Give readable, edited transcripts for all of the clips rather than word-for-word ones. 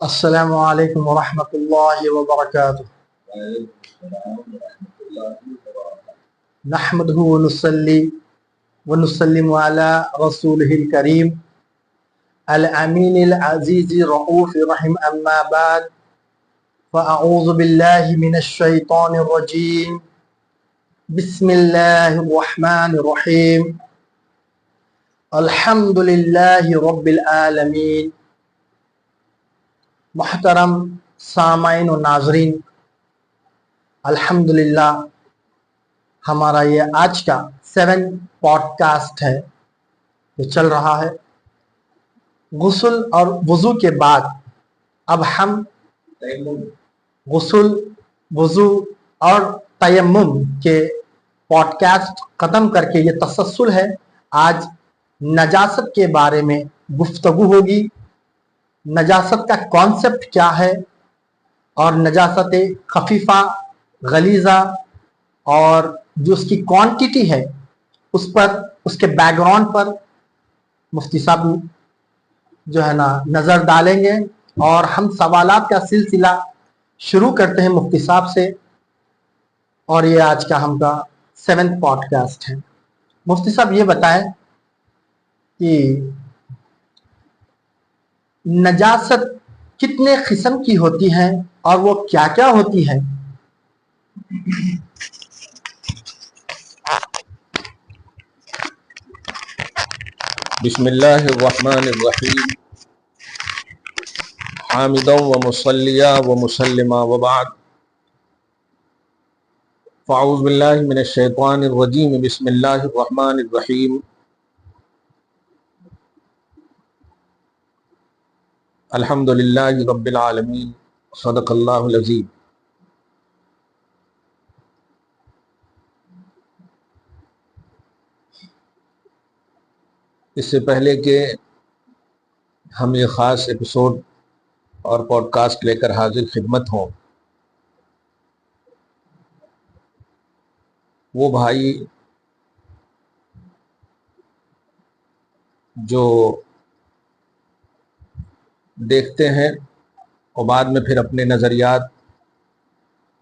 السلام علیکم ورحمۃ اللہ وبرکاتہ۔ نحمده ونصلي ونسلم على رسوله الكريم الامین العزیز الرؤوف الرحیم، اما بعد فاعوذ باللہ من الشیطان الرجیم، بسم اللہ الرحمن الرحیم، الحمد للہ رب العالمین۔ محترم سامعین و ناظرین، الحمدللہ ہمارا یہ آج کا 7 پوڈ کاسٹ ہے جو چل رہا ہے۔ غسل اور وضو کے بعد اب ہم غسل، وضو اور تیمم کے پوڈ کاسٹ ختم کر کے یہ تسلسل ہے، آج نجاست کے بارے میں گفتگو ہوگی۔ نجاست کا کانسیپٹ کیا ہے اور نجاست خفیفہ، غلیظہ اور جو اس کی کوانٹیٹی ہے اس پر، اس کے بیک گراؤنڈ پر مفتی صاحب جو ہے نا نظر ڈالیں گے، اور ہم سوالات کا سلسلہ شروع کرتے ہیں مفتی صاحب سے، اور یہ آج کا ہم کا 7 پوڈ کاسٹ ہے۔ مفتی صاحب یہ بتائیں کہ نجاست کتنے قسم کی ہوتی ہے اور وہ کیا کیا ہوتی ہے؟ بسم اللہ الرحمن الرحیم، حامدا و مصلیا و مسلما وبعد، فاعوذ باللہ من الشیطان الرجیم، بسم اللہ الرحمن الرحیم، الحمد للہ رب العالمین، صدق اللہ العظیم۔ اس سے پہلے کہ ہم یہ خاص ایپیسوڈ اور پوڈ کاسٹ لے کر حاضر خدمت ہوں، وہ بھائی جو دیکھتے ہیں اور بعد میں پھر اپنے نظریات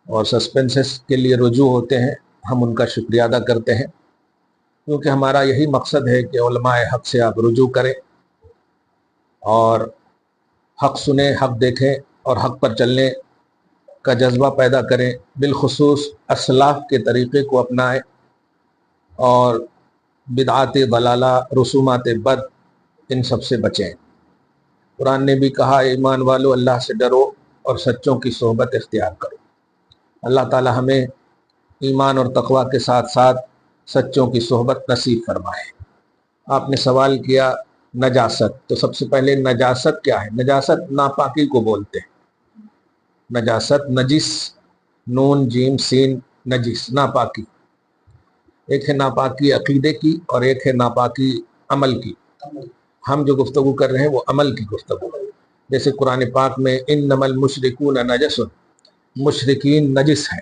اور سسپینسز کے لیے رجوع ہوتے ہیں، ہم ان کا شکریہ ادا کرتے ہیں، کیونکہ ہمارا یہی مقصد ہے کہ علماء حق سے آپ رجوع کریں اور حق سنیں، حق دیکھیں اور حق پر چلنے کا جذبہ پیدا کریں، بالخصوص اسلاف کے طریقے کو اپنائیں اور بدعات ضلالہ، رسومات بد، ان سب سے بچیں۔ قرآن نے بھی کہا، ایمان والو اللہ سے ڈرو اور سچوں کی صحبت اختیار کرو۔ اللہ تعالی ہمیں ایمان اور تقوی کے ساتھ ساتھ سچوں کی صحبت نصیب فرمائے۔ آپ نے سوال کیا نجاست، تو سب سے پہلے نجاست کیا ہے؟ نجاست ناپاکی کو بولتے ہیں۔ نجاست، نجس، نون جیم سین، نجس، ناپاکی۔ ایک ہے ناپاکی عقیدے کی اور ایک ہے ناپاکی عمل کی۔ ہم جو گفتگو کر رہے ہیں وہ عمل کی گفتگو ہے۔ جیسے قرآن پاک میں انما المشرکون نجس، مشرکین نجس ہیں۔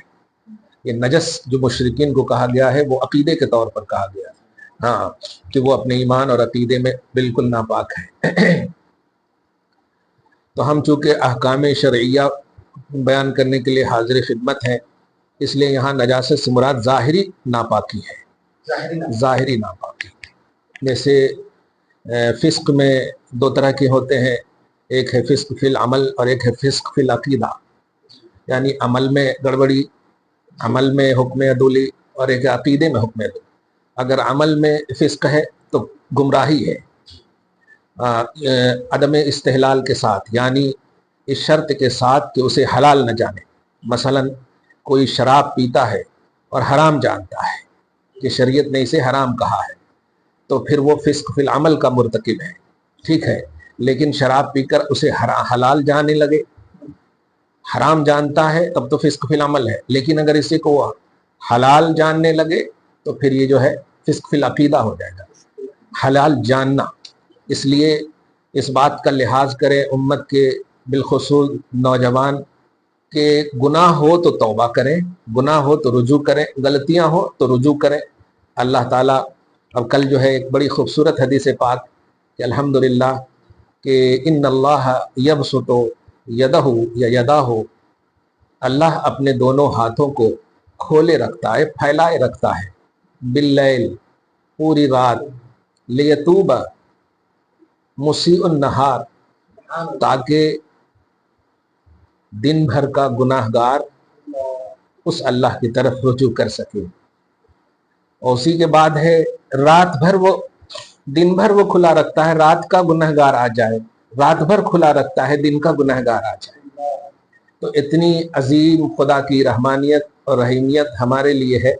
یہ نجس جو مشرکین کو کہا گیا ہے وہ عقیدے کے طور پر کہا گیا ہے، ہاں، کہ وہ اپنے ایمان اور عقیدے میں بالکل ناپاک ہیں۔ تو ہم چونکہ احکام شرعیہ بیان کرنے کے لیے حاضر خدمت ہیں، اس لیے یہاں نجاست سے مراد ظاہری ناپاکی ہے، ظاہری ناپاکی۔ جیسے فسق میں 2 طرح کے ہوتے ہیں، ایک ہے فسق فی العمل اور ایک ہے فسق فی العقیدہ، یعنی عمل میں گڑبڑی، عمل میں حکم عدولی، اور ایک عقیدے میں حکم عدولی۔ اگر عمل میں فسق ہے تو گمراہی ہے، عدم استحلال کے ساتھ، یعنی اس شرط کے ساتھ کہ اسے حلال نہ جانے۔ مثلا کوئی شراب پیتا ہے اور حرام جانتا ہے کہ شریعت نے اسے حرام کہا ہے، تو پھر وہ فسق فی العمل کا مرتکب ہے، ٹھیک ہے، لیکن شراب پی کر اسے حلال جاننے لگے، حرام جانتا ہے تب تو فسق فی العمل ہے، لیکن اگر اسے کو حلال جاننے لگے تو پھر یہ جو ہے فسق فی العقیدہ ہو جائے گا۔ حلال جاننا، اس لیے اس بات کا لحاظ کرے امت کے بالخصوص نوجوان کہ گناہ ہو تو توبہ کریں، گناہ ہو تو رجوع کریں، غلطیاں ہو تو رجوع کریں۔ اللہ تعالیٰ، اب کل جو ہے ایک بڑی خوبصورت حدیث پاک کہ الحمدللہ کہ ان اللہ یبسط यदहु या यदाहु, अल्लाह अपने दोनों हाथों को खोले रखता है, फैलाए रखता है, बिल्लैल, पूरी रात, लियतूबा मुसीउन नहार, ताकि दिन भर का गुनाहगार उस अल्लाह की तरफ रुजू कर सके। और उसी के बाद है रात भर, वो दिन भर वो खुला रखता है, रात का गुनाहगार आ जाए, रात भर खुला रखता है, दिन का गुनाहगार आ जाए। तो इतनी अजीम खुदा की रहमानियत और रहीमियत हमारे लिए है।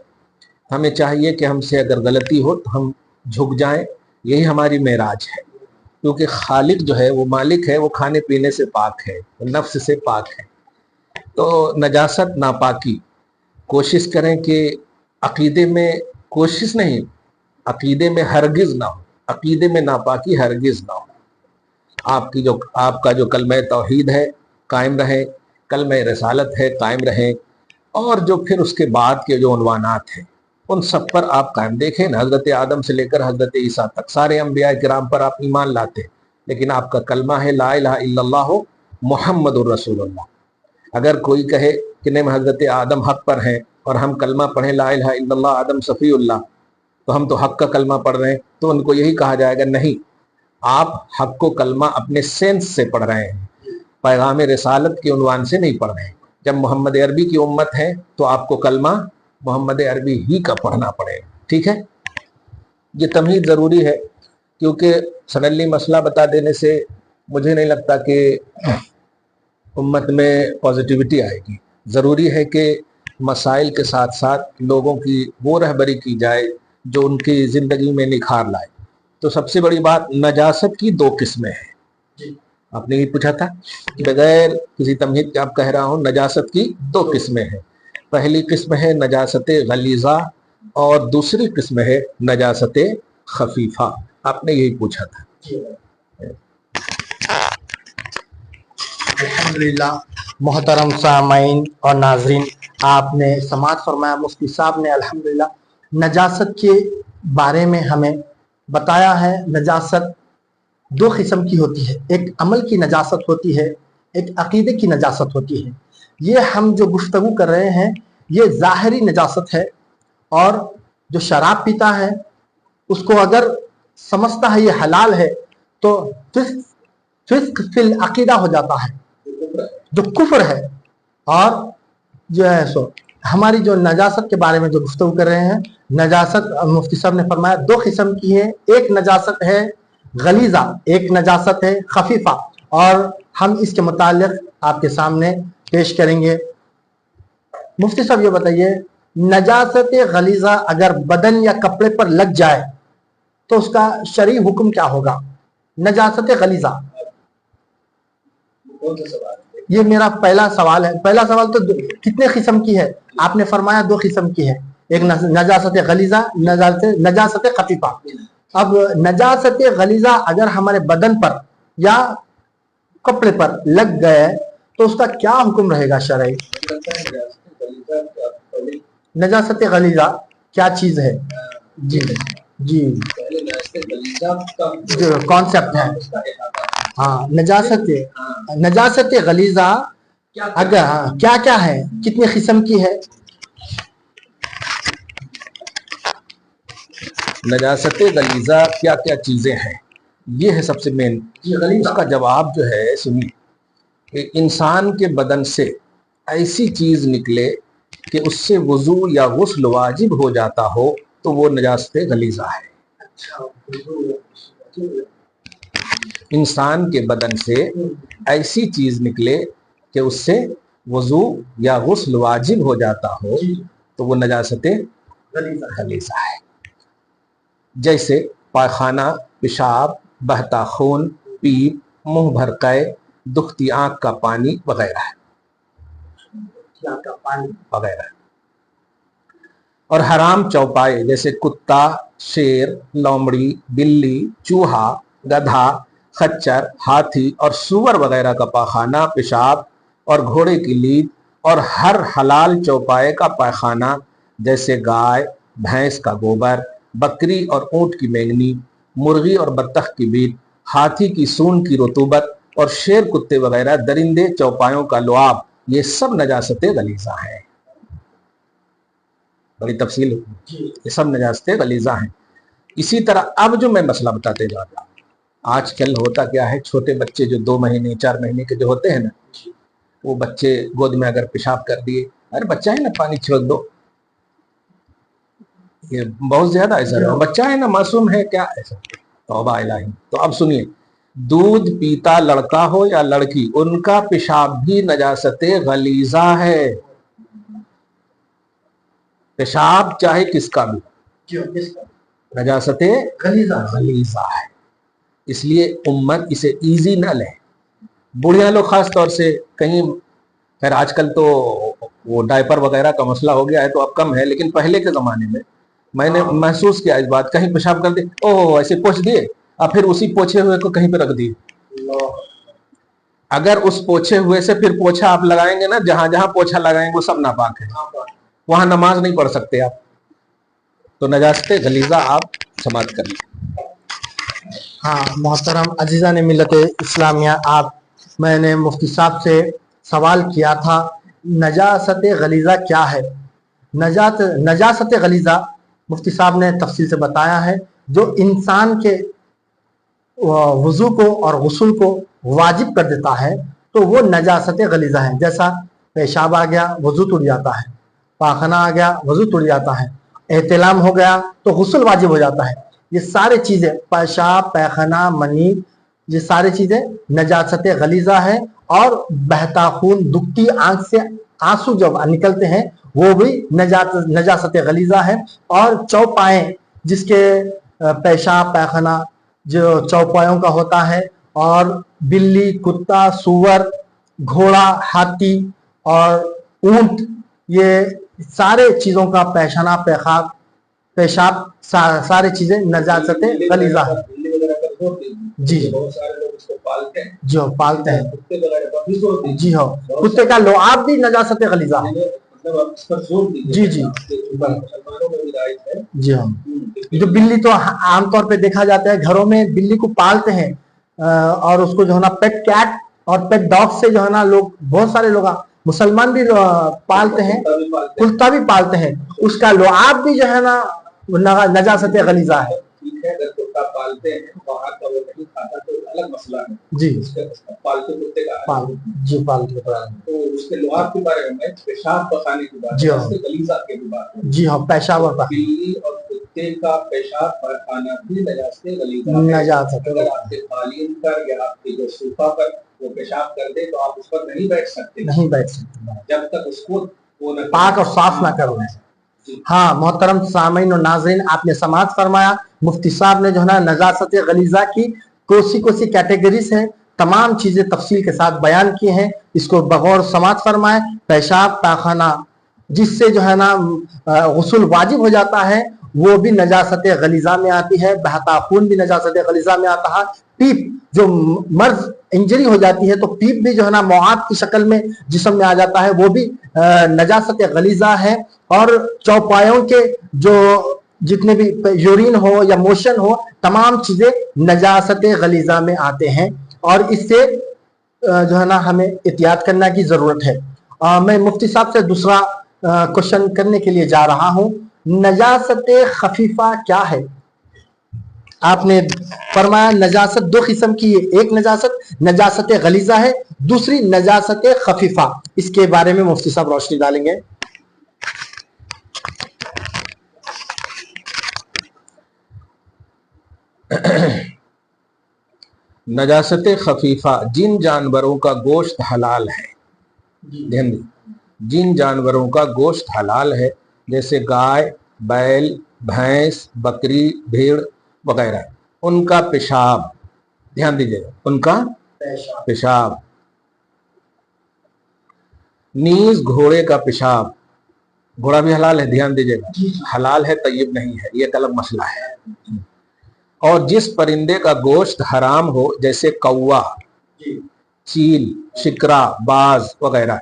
हमें चाहिए कि हमसे अगर गलती हो तो हम झुक जाएं, यही हमारी मेराज है, क्योंकि खालिक जो है, वो मालिक है, वो खाने पीने से पाक है, नफ्स से पाक है। तो नजासत, नापाकी, कोशिश करें कि अकीदे में, कोशिश नहीं, अकीदे में हरगिज ना हो, अकीदे में नापाकी हरगिज ना हो। आपका जो कलमे तौहीद है कायम रहे, कलमे रसालत है कायम रहे, और जो फिर उसके बाद के जो उन्वानात हैं उन सब पर आप कायम। देखें ना, हज़रत आदम से लेकर हज़रत ईसा तक सारे अंबिया किराम पर आप ईमान लाते, लेकिन आपका कलमा है ला इलाहा इल्लल्लाह मुहम्मदुर रसूलुल्लाह। अगर कोई कहे कि नहीं हज़रत आदम हक पर हैं और हम कलमा पढ़ें ला इलाहा इल्लल्लाह आदम सफ़ीउल्लाह, तो हम तो हक का कलमा पढ़ रहे हैं, तो उनको यही कहा जाएगा नहीं, आप हक को कलमा अपने सेंस से पढ़ रहे हैं, पैगाम रिसालत के उन्वान से नहीं पढ़ रहे हैं। जब मोहम्मद अरबी की उम्मत है तो आपको कलमा मोहम्मद अरबी ही का पढ़ना पड़ेगा। ठीक है, ये तमहीद ज़रूरी है, क्योंकि सडनली मसला बता देने से मुझे नहीं लगता कि उम्मत में पॉजिटिविटी आएगी। ज़रूरी है कि मसाइल के साथ साथ लोगों की वो रहबरी की जाए जो उनकी ज़िंदगी में निखार लाए। तो सबसे बड़ी बात, नजासत की दो किस्में हैं। आपने ये पूछा था, बगैर किसी तमहीद के आप कह रहा हूँ, नजासत की दो किस्में हैं। पहली किस्म है नजासत गलीज़ा और दूसरी किस्म है नजासत खफीफा। आपने यही पूछा था। अल्हम्दुलिल्लाह, मोहतरम सामाईन और नाजरीन, आपने समाअत फरमाया, मुफ्ती साहब ने अल्हम्दुलिल्लाह नजासत के बारे में हमें बताया है। नजासत दो किस्म की होती है, एक अमल की नजासत होती है, एक अकीदे की नजासत होती है। ये हम जो गुफ्तगू कर रहे हैं ये ज़ाहिरी नजासत है, और जो शराब पीता है उसको अगर समझता है ये हलाल है तो फिस्क फिल अकीदा हो जाता है, जो कुफ्र है। और जो है सो हमारी जो नजासत के बारे में जो गुफ्तगू कर रहे हैं, नजासत मुफ्ती साहब ने फरमाया दो किस्म की है, एक नजासत है गलीज़ा, एक नजासत है खफीफा, और हम इसके मुतालिक आपके सामने पेश करेंगे। मुफ्ती साहब ये बताइए, नजासत गलीज़ा अगर बदन या कपड़े पर लग जाए तो उसका शरई हुक्म क्या होगा? नजासत गलीज़ा, ये मेरा पहला सवाल है। पहला सवाल तो कितने किस्म की है? आपने फरमाया दो किस्म की है, एक नजासत गलीज़ा, नजासत खफीफा। अब नजासत गलीज़ा अगर हमारे बदन पर या कपड़े पर लग गए तो उसका क्या हुक्म रहेगा शरई? नजासत गलीज़ा क्या चीज है? जी जी, जो कॉन्सेप्ट है, हाँ, नजासत गलीज़ा अगर, हाँ, क्या क्या है, कितने किस्म की है? नजासत गलीज़ा क्या क्या चीज़ें हैं, ये है सबसे मेन। उसका जवाब जो है सुनिए, कि इंसान के बदन से ऐसी चीज़ निकले कि उससे वज़ू या गुस्ल वाजिब हो जाता हो तो वो नजासत गलीज़ा है। इंसान के बदन से ऐसी चीज़ निकले कि उससे वज़ू या गुस्ल वाजिब हो जाता हो तो वो नजासत गलीज़ा है। जैसे पायखाना, पेशाब, बहता खून, पीप, मुंह भर कै, दुखती आंख का पानी वगैरह वगैरह। और हराम चौपाए जैसे कुत्ता, शेर, लोमड़ी, बिल्ली, चूहा, गधा, खच्चर, हाथी और सूअर वगैरह का पाखाना, पेशाब और घोड़े की लीद, और हर हलाल चौपाए का पायखाना जैसे गाय, भैंस का गोबर, बकरी और ऊंट की मेंगनी, मुर्गी और बत्तख की बीट, हाथी की सूंड की रुतूबत और शेर, कुत्ते वगैरह, दरिंदे, चौपायों का लुआब, ये सब नजासत गलीजा हैं। बड़ी तफसील, ये सब नजासत गलीजा हैं। इसी तरह अब जो मैं मसला बताते जा रहा हूँ, आजकल होता क्या है, छोटे बच्चे जो 2 महीने 4 महीने के जो होते हैं ना, वो बच्चे गोद में अगर पेशाब कर दिए, अरे बच्चा है ना, पानी छिड़क दो, ये बहुत ज्यादा ऐसा है, बच्चा है ना, मासूम है, क्या ऐसा, तौबा इलाही। तो अब सुनिए, दूध पीता लड़का हो या लड़की, उनका पेशाब भी नजासत गलीजा है। पेशाब चाहे किसका भी, नजासत गलीजा है। इसलिए उम्मत इसे इजी न ले। बुढ़िया लोग खास तौर से कहीं, खैर आजकल तो वो डायपर वगैरह का मसला हो गया है तो अब कम है, लेकिन पहले के जमाने में मैंने महसूस किया इस बात, कहीं पेशाब कर दे, ओह ऐसे पोंछ दिए, और फिर उसी पोछे हुए को कहीं पे रख दिए। अगर उस पोछे हुए से फिर पोछा आप लगाएंगे ना, जहां जहां पोछा लगाएंगे वो सब नापाक है, वहां नमाज नहीं पढ़ सकते आप। तो नजासत गलीजा आप समाप्त कर लें। हाँ मोहतरम अजीज़ा ने मिलत इस्लामिया, मैंने मुफ्ती साहब से सवाल किया था नजासत गलीजा क्या है। नजासत गलीजा मुफ्ती साहब ने तफसील से बताया है, जो इंसान के वज़ू को और गुस्ल को वाजिब कर देता है तो वो नजासत गलीजा है। जैसा पेशाब आ गया वज़ू टूट जाता है, पाखना आ गया वज़ू टूट जाता है, एहतिलाम हो गया तो गुस्ल वाजिब हो जाता है। ये सारे चीज़ें, पेशाब, पैखाना, मनी, ये सारी चीज़ें नजासत गलीजा है। और बहता खून, दुखती आंख से आंसू जब निकलते हैं वो भी नजासत गलीजा है। और चौपाएं, जिसके पेशाब पैखाना जो चौपायों का होता है, और बिल्ली, कुत्ता, सूअर, घोड़ा, हाथी और ऊंट, ये सारे चीज़ों का पैखाना, पेशाब सारे चीजें नजासत गलीजा है। जी जो पालते हैं, जी हाँ, कुत्ते का लुआब भी नजासत गलीजा है। जी जी जी हाँ। जो बिल्ली तो आमतौर पे देखा जाता है, घरों में बिल्ली को पालते हैं, और उसको जो है ना पेट कैट और पेट डॉग से जो है ना लोग, बहुत सारे लोग मुसलमान भी पालते हैं, कुत्ता भी पालते हैं, उसका लुआब भी जो है ना नजासत गलीजा है। अगर कुत्ता पालते हैं वहाँ का वो नहीं खाता तो अलग मसला है। जी पालतू कुत्ते का पालतू, तो उसके लुआब के बारे में, पेशाब पखाने की बात, जी हाँ, गलीजा के बात, जी हाँ, पेशाब और बिल्ली और कुत्ते का पेशाब पखाना भी नजासत गलीजा है। अगर आपके कालीन पर या आपके जो सोफा पर वो पेशाब कर दे तो आप उस पर नहीं बैठ सकते, जब तक उसको वो पाक और साफ ना कर लें। हाँ मोहतरम सामीन और नाज़रीन, आपने समाज फरमाया, मुफ्ती साहब ने जो है ना नजासत गलीजा की कोसी कैटेगरीज है, तमाम चीजें तफसील के साथ बयान की हैं, इसको बगौर समाज फरमाए। पेशाब पैखाना जिससे जो है ना गुस्ल वाजिब हो जाता है वो भी नजासत गलीजा में आती है, बहता खून भी नजासत गलीजा में आता है, पीप जो मर्ज इंजरी हो जाती है तो पीप भी जो है ना मौआत की शक्ल में जिस्म में आ जाता है, वो भी नजासत गलीजा है। और चौपायों के जो जितने भी यूरिन हो या मोशन हो, तमाम चीजें नजासत गलीजा में आते हैं, और इससे जो है ना हमें एहतियात करने की जरूरत है। मैं मुफ्ती साहब से दूसरा क्वेश्चन करने के लिए जा रहा हूं, नजासत खफीफा क्या है। आपने फरमाया नजासत 2 किस्म की है, एक नजासत गलीजा है, दूसरी नजासत खफीफा। इसके बारे में मुफ्ती साहब रोशनी डालेंगे। नजासत खफीफा, जिन जानवरों का गोश्त हलाल है, ध्यान दीजिए, जिन जानवरों का गोश्त हलाल है, जैसे गाय, बैल, भैंस, बकरी, भेड़ वगैरह, उनका पेशाब, ध्यान दीजिएगा, उनका पेशाब। नीज घोड़े का पेशाब, घोड़ा भी हलाल है, ध्यान दीजिएगा, हलाल है, तय्यब नहीं है, ये एक अलग मसला है। और जिस परिंदे का गोश्त हराम हो, जैसे कौवा, चील, शिकरा, बाज वगैरह,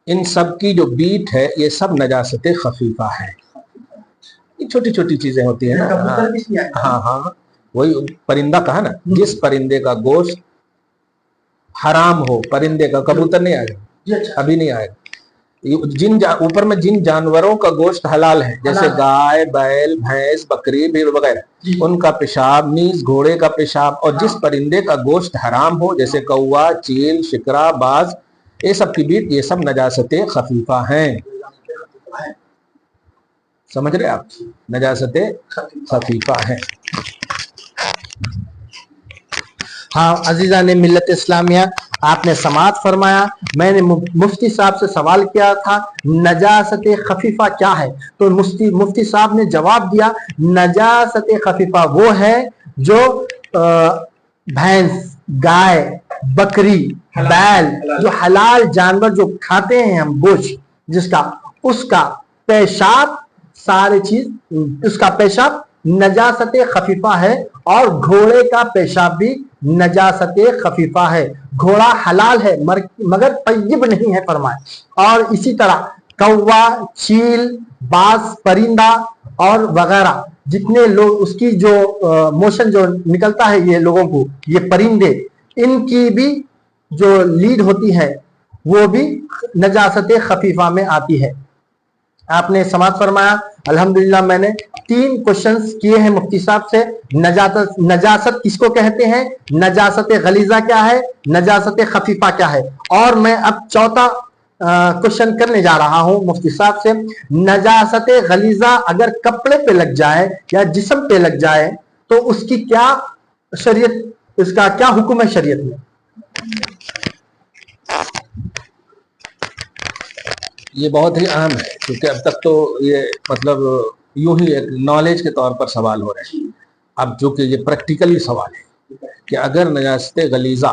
इन सब की जो बीट है ये सब नजासत खफीफा है। ये छोटी छोटी चीजें होती है ना। हाँ, वही परिंदा कहा ना, जिस परिंदे का गोश्त हराम हो, परिंदे का, कबूतर नहीं आएगा जी, अच्छा, अभी नहीं आएगा। ऊपर में जिन जानवरों का गोश्त हलाल है, जैसे गाय, बैल, भैंस, बकरी, भेड़ वगैरह, उनका पेशाब, नीज, घोड़े का पेशाब, और जिस परिंदे का गोश्त हराम हो, जैसे कौवा, चील, शिकरा, बाज, ये सब की बीट, ये सब नजासते खफीफा हैं। समझ रहे आप? नजासते खफीफा हैं। हाँ अजीजा ने मिल्लत इस्लामिया, आपने समाअत फरमाया। मैंने मुफ्ती साहब से सवाल किया था नजासत खफीफा क्या है, तो मुफ्ती साहब ने जवाब दिया नजासत खफीफा वो है जो भैंस, गाय, बकरी, बैल, जो हलाल जानवर जो खाते हैं हम गोश्त जिसका, उसका पेशाब, सारी चीज उसका पेशाब नजासत खफीफा है, और घोड़े का पेशाब भी नजासत खफीफा है। घोड़ा हलाल है मगर तय्यब नहीं है फरमाए। और इसी तरह कौवा, चील, बाज, परिंदा और वगैरह जितने लोग उसकी जो मोशन जो निकलता है ये लोगों को, ये परिंदे, इनकी भी जो लीड होती है वो भी नजासत खफीफा में आती है। आपने समाअत फरमाया। अल्हम्दुलिल्लाह मैंने 3 क्वेश्चंस किए हैं मुफ्ती साहब से। नजासत किसको कहते हैं, नजासत गलीजा क्या है, नजासत खफीफा क्या है, और मैं अब चौथा क्वेश्चन करने जा रहा हूं मुफ्ती साहब से। नजासत गलीजा अगर कपड़े पे लग जाए या जिस्म पे लग जाए तो उसकी क्या शरीयत, इसका क्या हुक्म है शरीयत में? ये बहुत ही अहम है, क्योंकि अब तक तो ये मतलब यूं ही एक नॉलेज के तौर पर सवाल हो रहे हैं। अब जो कि ये प्रैक्टिकली सवाल है कि अगर नजासत गलीजा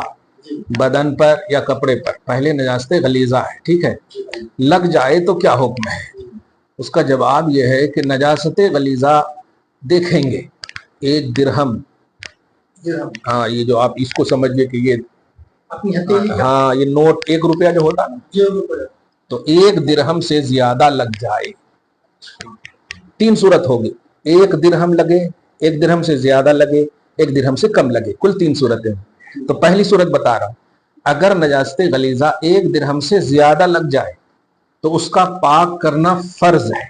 बदन पर या कपड़े पर, पहले नजासत गलीजा है, ठीक है, लग जाए तो क्या हुक्म है? उसका जवाब यह है कि नजासत गलीजा देखेंगे 1 दिरहम, हाँ ये जो आप इसको समझिए कि ये अपनी हथेली का, हाँ ये नोट 1 रुपया जो होता है, तो 1 दिरहम से ज्यादा लग जाए, 3 सूरत होगी, 1 दिरहम लगे, 1 दिरहम से ज्यादा लगे, 1 दिरहम से कम लगे, कुल 3 सूरतें। तो पहली सूरत बता रहा हूं, अगर नजासत गलीजा 1 दिरहम से ज्यादा लग जाए तो उसका पाक करना फर्ज है।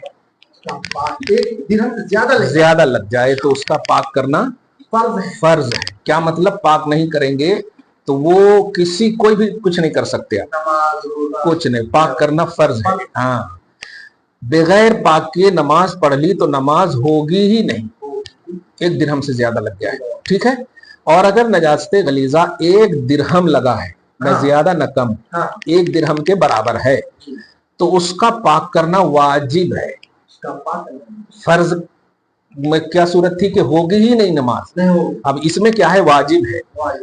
1 दिरहम से ज्यादा लग जाए तो उसका पाक करना फर्ज है। क्या मतलब? पाक नहीं करेंगे तो वो किसी कोई भी कुछ नहीं कर सकते, कुछ नहीं, पाक करना फर्ज है। हाँ, बगैर पाक के नमाज पढ़ ली तो नमाज होगी ही नहीं, 1 दिरहम से ज्यादा लग जाए, ठीक है। और अगर नजासत गलीजा 1 दिरहम लगा है, न ज्यादा न कम, 1 दिरहम के बराबर है, तो उसका पाक करना वाजिब है। फर्ज में क्या सूरत थी कि होगी ही नहीं नमाज, अब इसमें क्या है, वाजिब है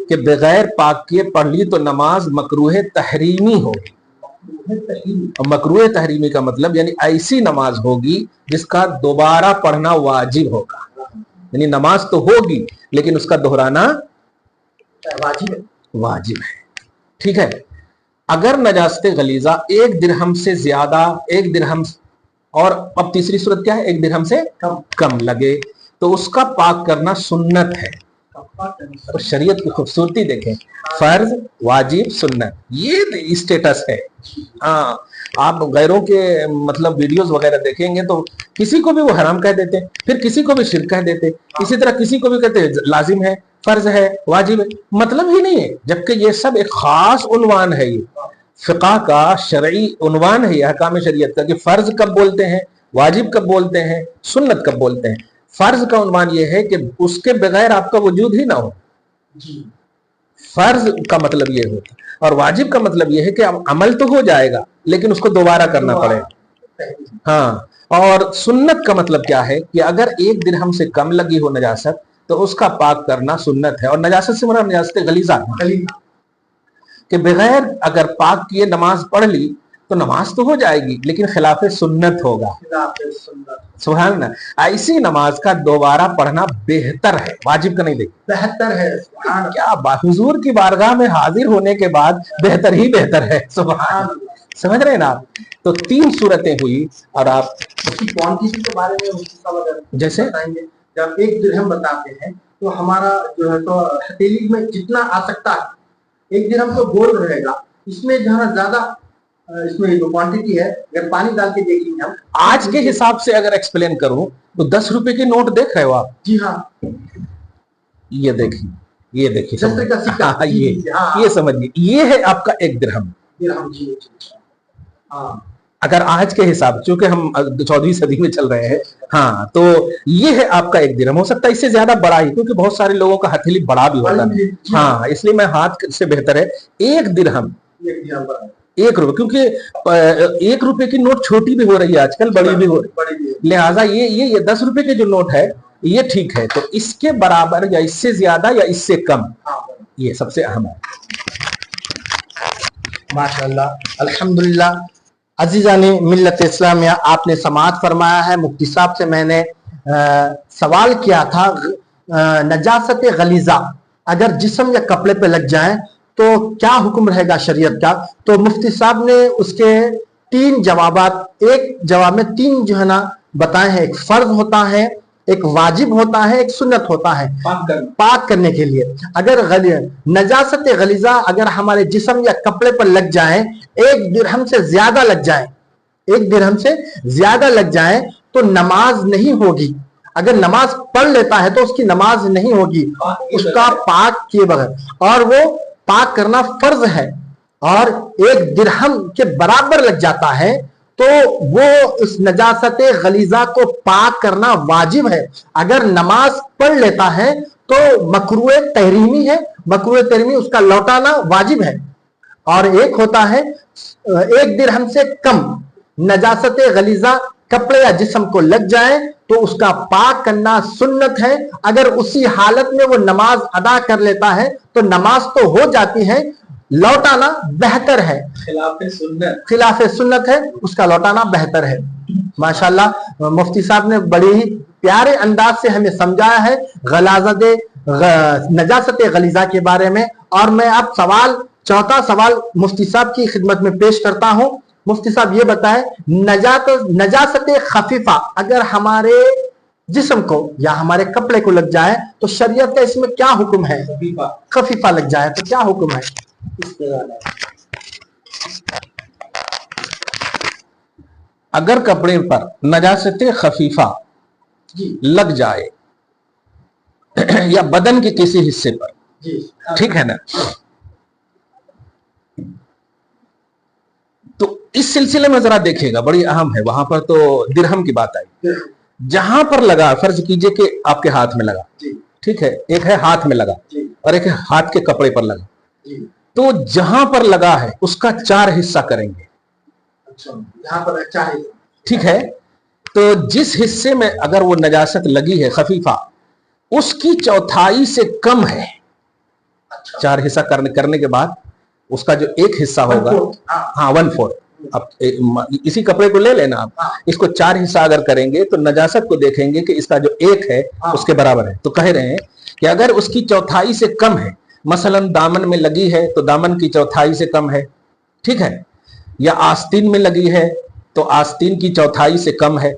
कि बगैर पाक किए पढ़ ली तो नमाज मकरूह तहरीमी होगी। और मकरूह तहरीमी का मतलब यानी ऐसी नमाज होगी जिसका दोबारा पढ़ना वाजिब होगा, यानी नमाज तो होगी लेकिन उसका दोहराना वाजिब है, ठीक है। अगर नजासत गलीजा 1 दिरहम से ज्यादा, 1 दिरहम, और अब तीसरी सूरत क्या है, 1 दिरहम से कम लगे तो उसका पाक करना सुन्नत है। और शरीयत की खूबसूरती देखें, फर्ज, वाजिब, सुन्नत, ये स्टेटस है। हाँ, आप गैरों के मतलब वीडियोस वगैरह देखेंगे तो किसी को भी वो हराम कह देते, फिर किसी को भी शिर्क कह देते, इसी तरह किसी को भी कहते हैं लाजिम है, फर्ज है, वाजिब है, मतलब ही नहीं है, जबकि ये सब एक खास उन्वान है। ये फिक़ह का शरई उन्वान है, अहकाम शरीयत का, कि फर्ज कब बोलते हैं, वाजिब कब बोलते हैं, सुन्नत कब बोलते हैं। फर्ज का उन्वान ये है कि उसके बगैर आपका वजूद ही ना हो, फर्ज का मतलब ये होता है। और वाजिब का मतलब ये है कि अमल तो हो जाएगा लेकिन उसको दोबारा करना पड़ेगा। हाँ, और सुन्नत का मतलब क्या है कि अगर 1 दिरहम से कम लगी हो नजासत तो उसका पाक करना सुन्नत है। और नजासत से मतलब नजासत गलीजा, कि बगैर अगर पाक किए नमाज पढ़ ली तो नमाज तो हो जाएगी लेकिन खिलाफ सुन्नत होगा। सुभान अल्लाह, ऐसी नमाज का दोबारा पढ़ना बेहतर है, वाजिब का नहीं, देखिए बेहतर है। क्या हुजूर की बारगाह में हाजिर होने के बाद बेहतर ही बेहतर है। सुभान, समझ रहे हैं ना आप? तो 3 सूरतें हुई। और आप उसकी क्वांटिटी के बारे में जैसे जब 1 दिरहम बताते हैं तो हमारा जो है तो हथेली में जितना आ सकता है एक दिरहम तो गोल्ड रहेगा, इसमें जहाँ ज्यादा इसमें जो क्वांटिटी है, अगर पानी डाल के देखेंगे हम आज के हिसाब से अगर एक्सप्लेन करूं तो 10 रुपए के नोट देख रहे हो आप? जी हाँ, ये देखिए, ये देखिए, 10 रुपए का सिक्का। हाँ, ये समझिए, ये है आपका 1 दिरहम। दिरहम जी, हाँ। अगर आज के हिसाब, चूंकि हम 14वीं सदी में चल रहे हैं, हाँ, तो ये है आपका 1 दिरहम। हो सकता है इससे ज्यादा बड़ा ही, क्योंकि बहुत सारे लोगों का हथेली बड़ा भी होता है, हाँ, इसलिए मैं हाथ से बेहतर है 1 दिरहम। 1 रुपए, क्योंकि 1 रुपए की नोट छोटी भी हो रही है आजकल, बड़ी भी हो रही है, लिहाजा ये 10 रुपए के जो नोट है ये ठीक है। तो इसके बराबर या इससे ज्यादा या इससे कम, ये सबसे अहम है। माशाअल्लाह, अल्हम्दुलिल्लाह। अजीज़ाने मिल्लत इस्लामिया, आपने समाअत फरमाया है। मुफ्ती साहब से मैंने सवाल किया था, नजासत गलीजा अगर जिस्म या कपड़े पे लग जाए तो क्या हुक्म रहेगा शरीयत का। तो मुफ्ती साहब ने उसके 3 जवाबात, एक जवाब में 3 जो है ना बताए हैं। एक फर्ज होता है, एक वाजिब होता है, एक सुन्नत होता है पाक करने के लिए। अगर नजासत गलीजा अगर हमारे जिस्म या कपड़े पर लग जाए, 1 दिरहम से ज्यादा लग जाए, 1 दिरहम से ज्यादा लग जाए तो नमाज नहीं होगी। अगर नमाज पढ़ लेता है तो उसकी नमाज नहीं होगी, उसका पाक किए बगैर, और वो पाक करना फर्ज है। और 1 दिरहम के बराबर लग जाता है तो वो उस नजासत गलीजा को पाक करना वाजिब है। अगर नमाज पढ़ लेता है तो मकरूह तहरीमी है, मकरूह तहरीमी उसका लौटाना वाजिब है। और एक होता है 1 दिरहम से कम नजासत गलीजा कपड़े या जिस्म को लग जाए तो उसका पाक करना सुन्नत है। अगर उसी हालत में वो नमाज अदा कर लेता है तो नमाज तो हो जाती है, लौटाना बेहतर है। खिलाफ सुन्नत है, उसका लौटाना बेहतर है। माशाल्लाह, मुफ्ती साहब ने बड़ी ही प्यारे अंदाज से हमें समझाया है नजासत गलीजा के बारे में। और मैं अब चौथा सवाल मुफ्ती साहब की खिदमत में पेश करता हूं। मुफ्ती साहब ये बताएं, नजासत खफीफा अगर हमारे जिस्म को या हमारे कपड़े को लग जाए तो शरीयत का इसमें क्या हुक्म है। खफीफा लग जाए तो क्या हुक्म है। अगर कपड़े पर नजासत खफीफा लग जाए या बदन के किसी हिस्से पर, ठीक है ना, तो इस सिलसिले में जरा देखिएगा, बड़ी अहम है। वहां पर तो दिरहम की बात आई। जहां पर लगा, फर्ज कीजिए कि आपके हाथ में लगा, ठीक है, एक है हाथ में लगा और एक है हाथ के कपड़े पर लगा, तो जहां पर लगा है उसका 4 हिस्सा करेंगे। जहां पर 4 हिस्सा, ठीक है। तो जिस हिस्से में अगर वो नजासत लगी है खफीफा, उसकी चौथाई से कम है। 4 हिस्सा करने के बाद उसका जो एक हिस्सा होगा, हाँ 1/4, अब इसी कपड़े को ले लेना आप, इसको 4 हिस्सा अगर करेंगे तो नजासत को देखेंगे कि इसका जो एक है उसके बराबर है। तो कह रहे हैं कि अगर उसकी चौथाई से कम है, मसलन दामन में लगी है तो दामन की चौथाई से कम है, ठीक है, या आस्तीन में लगी है तो आस्तीन की चौथाई से कम है।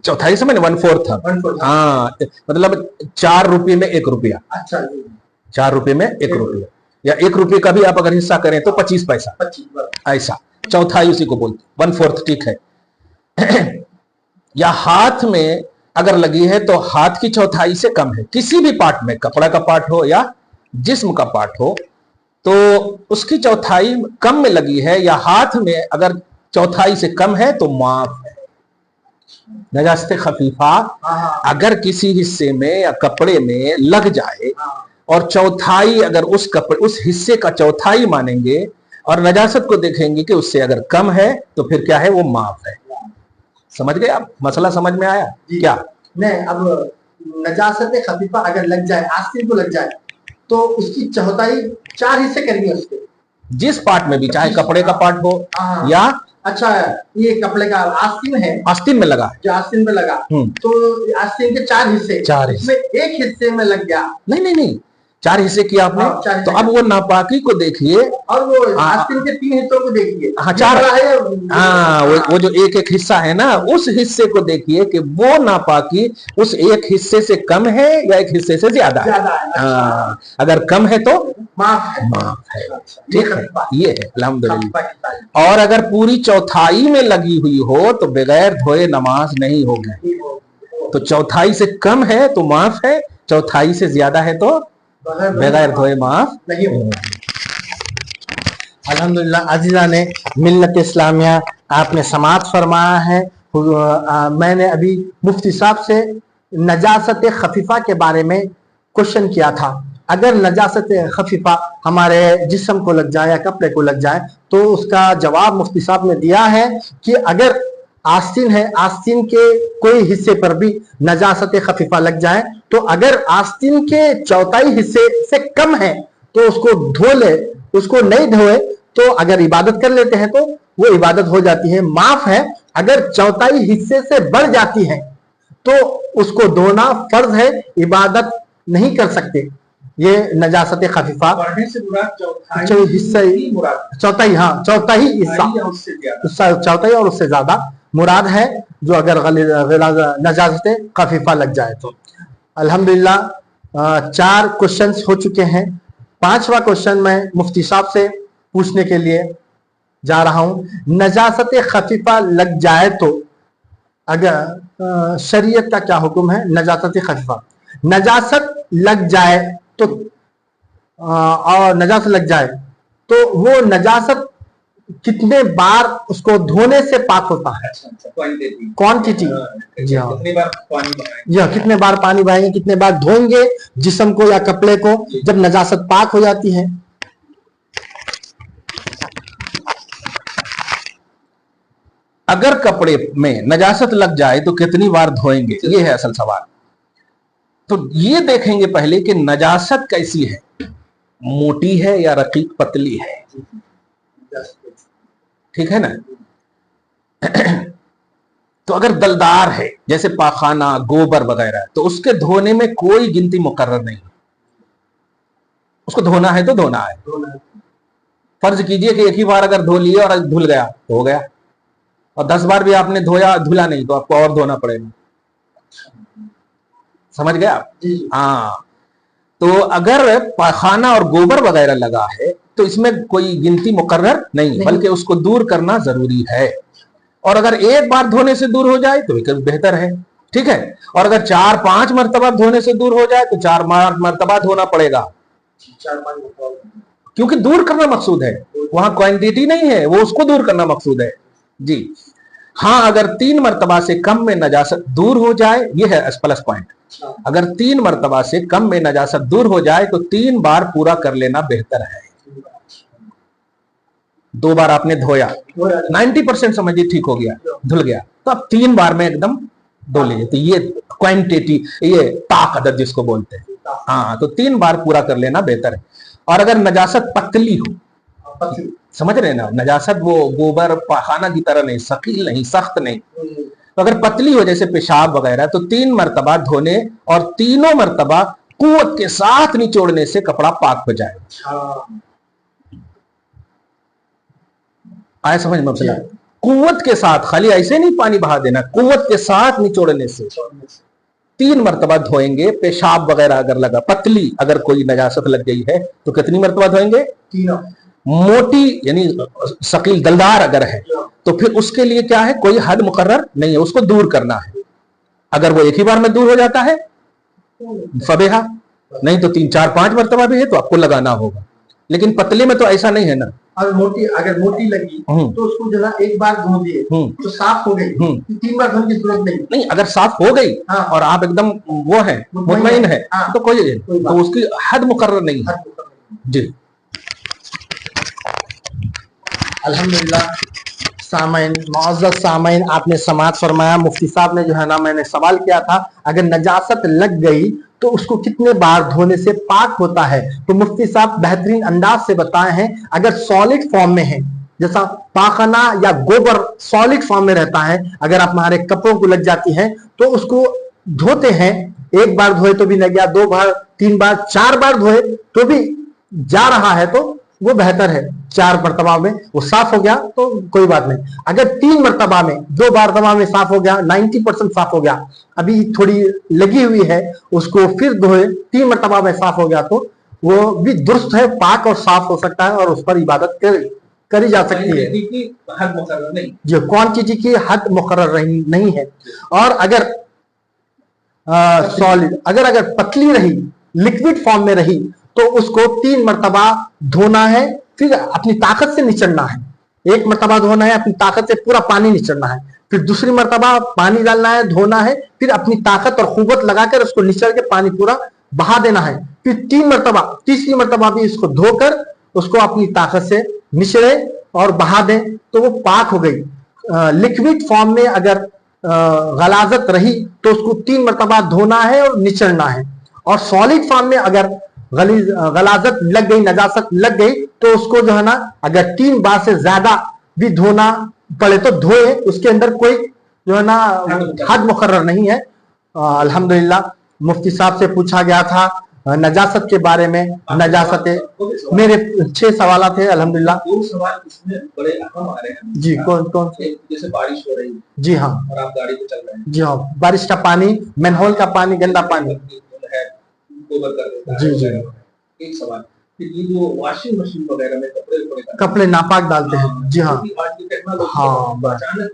चौथाई समझ, 1/4, हाँ, मतलब 4 रुपये में 1 रुपया। 4 रुपये में 1 रुपया, या 1 रुपये का भी आप अगर हिस्सा करें तो 25 पैसा, ऐसा चौथाई उसी को बोलते, 1/4, ठीक है। या हाथ में अगर लगी है तो हाथ की चौथाई से कम है। किसी भी पार्ट में, कपड़ा का पार्ट हो या जिस्म का पार्ट हो, तो उसकी चौथाई कम में लगी है या हाथ में अगर चौथाई से कम है तो माफ है। नजासत खफीफा अगर किसी हिस्से में या कपड़े में लग जाए और चौथाई अगर उस हिस्से का चौथाई मानेंगे और नजासत को देखेंगे कि उससे अगर कम है तो फिर क्या है, वो माफ है। समझ गए आप? मसला समझ में आया क्या? नहीं, अब नजासत खफीफा अगर लग जाए, आस्तीन को लग जाए, तो उसकी चौथाई 4 हिस्से करेंगे उसके, जिस पार्ट में भी, चाहे कपड़े का पार्ट हो या, अच्छा, ये कपड़े का आस्तीन है, आस्तीन में लगा, जो आस्तीन में लगा, तो आस्तीन के 4 हिस्से, 4 हिस्से, एक हिस्से में लग गया, नहीं, 4 हिस्से किया आपने। हाँ, 4 तो अब वो नापाकी को देखिए, और वो आस्तीन के 3 हिस्सों को देखिए। हाँ 4, हाँ वो जो एक एक हिस्सा है ना, उस हिस्से को देखिए कि वो नापाकी उस एक हिस्से से कम है या एक हिस्से से ज्यादा है। हाँ, अगर कम है तो माफ है, ठीक है, ये है अल्हम्दुलिल्लाह। और अगर पूरी चौथाई में लगी हुई हो तो बगैर धोए नमाज नहीं होगी। तो चौथाई से कम है तो माफ है, चौथाई से ज्यादा है तो बगैर धोए माफ नहीं होगा। अल्हम्दुलिल्लाह अजीजा ने मिल्लत इस्लामिया आपने समाअत फरमाया है। मैंने अभी मुफ्ती साहब से नजासत खफीफा के बारे में क्वेश्चन किया था। अगर नजासत खफीफा हमारे जिस्म को लग जाए या कपड़े को लग जाए तो उसका जवाब मुफ्ती साहब ने दिया है कि अगर आस्तीन है, आस्तीन के कोई हिस्से पर भी नजासत खफीफा लग जाए तो अगर आस्तीन के चौथाई हिस्से से कम है तो उसको धो ले, उसको नहीं धोए तो अगर इबादत कर लेते हैं तो वो इबादत हो जाती है, माफ है। अगर चौथाई हिस्से से बढ़ जाती है तो उसको धोना फर्ज है, इबादत नहीं कर सकते। ये नजासत खफीफा बढ़ने से मुराद हिस्सा चौथाई, हाँ चौथाई हिस्सा, चौथाई और उससे ज्यादा मुराद है जो अगर नजासत खफीफा लग जाए तो। अल्हम्दुलिल्लाह 4 क्वेश्चंस हो चुके हैं। 5वां क्वेश्चन मैं मुफ्ती साहब से पूछने के लिए जा रहा हूं। नजासत खफीफा लग जाए तो अगर शरीयत का क्या हुक्म है नजासत खफीफा? नजासत लग जाए तो और नजासत लग जाए तो वो नजासत कितने बार उसको धोने से पाक होता है? क्वांटिटी, जी हाँ, कितने बार पानी बहाएंगे, कितने बार धोएंगे जिस्म को या कपड़े को जब नजासत पाक हो जाती है? अगर कपड़े में नजासत लग जाए तो कितनी बार धोएंगे, ये है असल सवाल। तो ये देखेंगे पहले कि नजासत कैसी है, मोटी है या रकीक पतली है, ठीक है ना। तो अगर दलदार है जैसे पाखाना, गोबर वगैरह, तो उसके धोने में कोई गिनती मुकर्रर नहीं, उसको धोना है तो धोना है। फर्ज कीजिए कि एक ही बार अगर धो लिए और धुल गया तो हो गया, और 10 बार भी आपने धोया धुला नहीं तो आपको और धोना पड़ेगा। समझ गए आप? हाँ, तो अगर पाखाना और गोबर वगैरह लगा है तो इसमें कोई गिनती मुकर्रर नहीं, बल्कि उसको दूर करना जरूरी है। और अगर एक बार धोने से दूर हो जाए तो बेहतर है, ठीक है। और अगर 4-5 मरतबा धोने से दूर हो जाए तो 4 मरतबा धोना पड़ेगा, क्योंकि दूर करना मकसूद है, वहां क्वांटिटी नहीं है, वो उसको दूर करना मकसूद है जी। हाँ, अगर 3 मरतबा से कम में नजासत दूर हो जाए, ये है प्लस पॉइंट, अगर 3 मरतबा से कम में नजासत दूर हो जाए तो 3 बार पूरा कर लेना बेहतर है। 2 बार आपने धोया, 90% समझिए ठीक हो गया, धुल गया, तो अब 3 बार में एकदम धो लीजिए। तो ये क्वांटिटी, ये ताक अदद जिसको बोलते हैं, हाँ, तो 3 बार पूरा कर लेना बेहतर है। और अगर नजासत पतली हो, समझ रहे ना, नजासत वो गोबर पाखाना की तरह नहीं, सकील नहीं, सख्त नहीं, तो अगर पतली हो जैसे पेशाब वगैरह तो 3 मरतबा धोने और तीनों मरतबा कुव्वत के साथ निचोड़ने से कपड़ा पाक हो जाए। आया समझ में मसला? कुव्वत के साथ, खाली ऐसे नहीं पानी बहा देना, कुव्वत के साथ निचोड़ने से 3 मरतबा धोएंगे। पेशाब वगैरह अगर लगा, पतली अगर कोई नजासत लग गई है तो कितनी मरतबा धोएंगे? 3। मोटी यानी सकील दलदार अगर है तो फिर उसके लिए क्या है, कोई हद मुकर्रर नहीं है, उसको दूर करना है। अगर वो एक ही बार में दूर हो जाता है फबेहा, नहीं तो 3-4-5 मरतबा भी है तो आपको लगाना होगा। लेकिन पतले में तो ऐसा नहीं है ना। और मोटी, अगर मोटी लगी तो उसको जो है एक बार धो दिए तो साफ हो गई, 3 बार धोने की जरूरत नहीं। अगर साफ हो गई और आप एकदम वो है, मुतमईन है, तो कोई तो उसकी हद मुकर्रर नहीं है जी। अल्हम्दुलिल्लाह सामईन, मुअज़्ज़ज़ सामईन, आपने समाअत फरमाया। मुफ्ती साहब ने जो है ना, मैंने सवाल किया था अगर नजासत लग गई तो उसको कितने बार धोने से पाक होता है, तो मुफ्ती साहब बेहतरीन अंदाज से बताए हैं। अगर सॉलिड फॉर्म में है, जैसा पाखाना या गोबर सॉलिड फॉर्म में रहता है, अगर आप हमारे कपड़ों को लग जाती है तो उसको धोते हैं एक बार धोए तो भी नहीं गया, 2 बार, 3 बार, 4 बार धोए तो भी जा रहा है तो वो बेहतर है। 4 मरतबा में वो साफ हो गया तो कोई बात नहीं। अगर 3 मरतबा में, 2 मरतबा में साफ हो गया, 90% साफ हो गया, अभी थोड़ी लगी हुई है, उसको फिर धोए, 3 मरतबा में साफ हो गया तो वो भी दुरुस्त है, पाक और साफ हो सकता है और उस पर इबादत करी जा सकती है। हद मुकर्रर नहीं, जो क्वांटिटी की हद मुकर्रर नहीं है। और अगर सॉलिड, अगर पतली रही, लिक्विड फॉर्म में रही, तो उसको 3 मरतबा धोना है, फिर अपनी ताकत से निचड़ना है। 1 मरतबा धोना है, अपनी ताकत से पूरा पानी निचड़ना है, फिर दूसरी मरतबा पानी डालना है, धोना है, फिर अपनी ताकत और कुव्वत लगाकर उसको निचड़ के पानी पूरा बहा देना है, फिर 3 मरतबा, तीसरी मरतबा भी इसको धोकर उसको अपनी ताकत से निचड़े और बहा दें तो वो पाक हो गई। लिक्विड फॉर्म में अगर गलाजत रही तो उसको 3 मरतबा धोना है और निचड़ना है। और सॉलिड फॉर्म में अगर गलाजत लग गई, नजासत लग गई, तो उसको जो है ना, अगर 3 बार से ज्यादा भी धोना पड़े तो धोए, उसके अंदर कोई जो है ना हद मुकर्रर नहीं है। अल्हम्दुलिल्लाह मुफ्ती साहब से पूछा गया था नजासत के बारे में। नजासत मेरे 6 सवाल थे अल्हम्दुलिल्लाह। 2 सवाल इसमें बड़े अहम आ रहे हैं। जी, कौन से? जैसे बारिश हो रही है, जी हाँ, और आप गाड़ी पे चल रहे हैं, जी हाँ, बारिश का पानी, मैनहोल का पानी, गंदा पानी है, गोबर कर देता है, जी जी। एक सवाल। फिर ये जो वॉशिंग मशीन वगैरह में कपड़े नापाक डालते हैं, जी हाँ, आज की टेक्नोलॉजी हाँ, बस। अचानक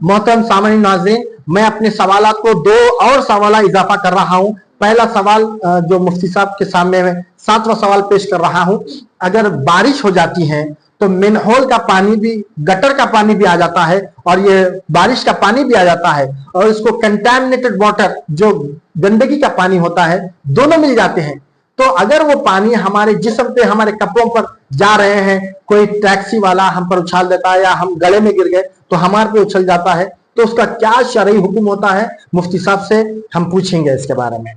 मोहतरम सामईन नाज़रीन, मैं अपने सवालात को 2 और सवाल इजाफा कर रहा हूँ। पहला सवाल जो मुफ्ती साहब के सामने में 7वां सवाल पेश कर रहा हूँ। अगर बारिश हो जाती है तो मैनहोल का पानी भी, गटर का पानी भी आ जाता है और ये बारिश का पानी भी आ जाता है, और इसको कंटैमिनेटेड वाटर, जो गंदगी का पानी होता है, दोनों मिल जाते हैं। तो अगर वो पानी हमारे जिस्म पे, हमारे कपड़ों पर जा रहे हैं, कोई टैक्सी वाला हम पर उछाल देता है या हम गले में गिर गए तो हमारे पे उछल जाता है, तो उसका क्या शरई हुक्म होता है, मुफ्ती साहब से हम पूछेंगे इसके बारे में।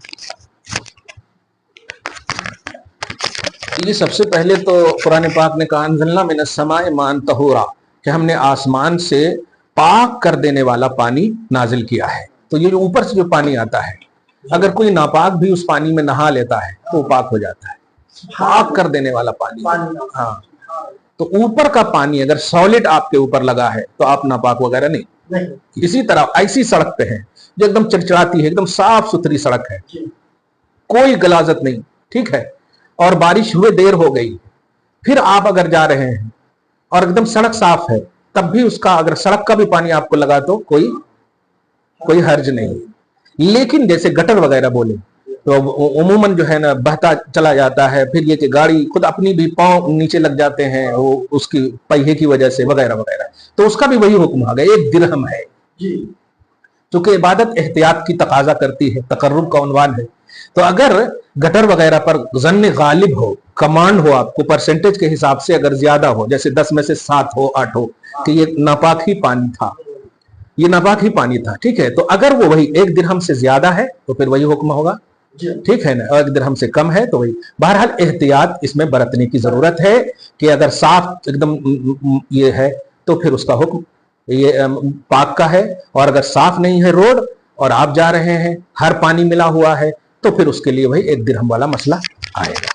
ये सबसे पहले तो कुरान पाक ने कहा अंज़लना मिनस समाए मान तहूरा, कि हमने आसमान से पाक कर देने वाला पानी नाजिल किया है। तो ये जो ऊपर से जो पानी आता है, अगर कोई नापाक भी उस पानी में नहा लेता है तो वो पाक हो जाता है। पाक कर देने वाला पानी, हाँ। तो ऊपर का पानी अगर सॉलिड आपके ऊपर लगा है तो आप नापाक वगैरह नहीं। इसी तरह ऐसी सड़क पे है जो एकदम चिड़चिड़ाती है, एकदम साफ सुथरी सड़क है, कोई गलाजत नहीं, ठीक है, और बारिश हुए देर हो गई, फिर आप अगर जा रहे हैं और एकदम सड़क साफ है, तब भी उसका, अगर सड़क का भी पानी आपको लगा तो कोई हर्ज नहीं। लेकिन जैसे गटर वगैरह बोले तो उमूमन जो है ना बहता चला जाता है, फिर ये कि गाड़ी खुद अपनी भी पांव नीचे लग जाते हैं वो उसकी पहिए की वजह से वगैरह वगैरह, तो उसका भी वही हुक्म आ गया, 1 दिरहम है। क्योंकि इबादत एहतियात की तकाजा करती है, तकर्रुब का उन्वान है। तो अगर गटर वगैरह पर ज़न्न गालिब हो, कमांड हो, आपको परसेंटेज के हिसाब से अगर ज्यादा हो, जैसे 10 में से 7 हो, 8 हो कि ये नापाक ही पानी था, ये नापाक ही पानी था, ठीक है, तो अगर वो वही 1 दिरहम से ज्यादा है तो फिर वही हुक्म होगा, ठीक है ना, 1 दिरहम से कम है तो वही। बहरहाल एहतियात इसमें बरतने की जरूरत है कि अगर साफ एकदम ये है तो फिर उसका हुक्म ये पाक का है, और अगर साफ नहीं है रोड और आप जा रहे हैं, हर पानी मिला हुआ है, तो फिर उसके लिए वही 1 दिरहम वाला मसला आएगा।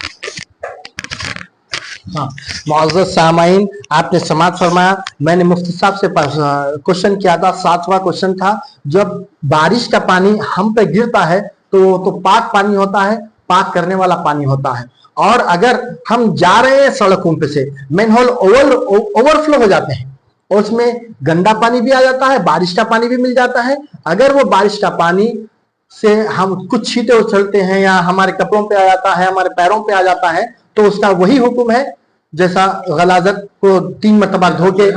हाँ, मुअज़्ज़ज़ सामाईन, आपने समाअत फरमाया। मैंने मुफ्ती साहब से क्वेश्चन किया था, 7वां क्वेश्चन था, जब बारिश का पानी हम पे गिरता है तो पाक पानी होता है, पाक करने वाला पानी होता है। और अगर हम जा रहे हैं सड़कों पे से, मैनहोल ओवरफ्लो हो जाते हैं, उसमें गंदा पानी भी आ जाता है, बारिश का पानी भी मिल जाता है। अगर वो बारिश का पानी से हम कुछ छींटे उछलते हैं या हमारे कपड़ों पे आ जाता है, हमारे पैरों पे आ जाता है, तो उसका वही हुक्म है जैसा गलाजत को 3 मरतबा धो के,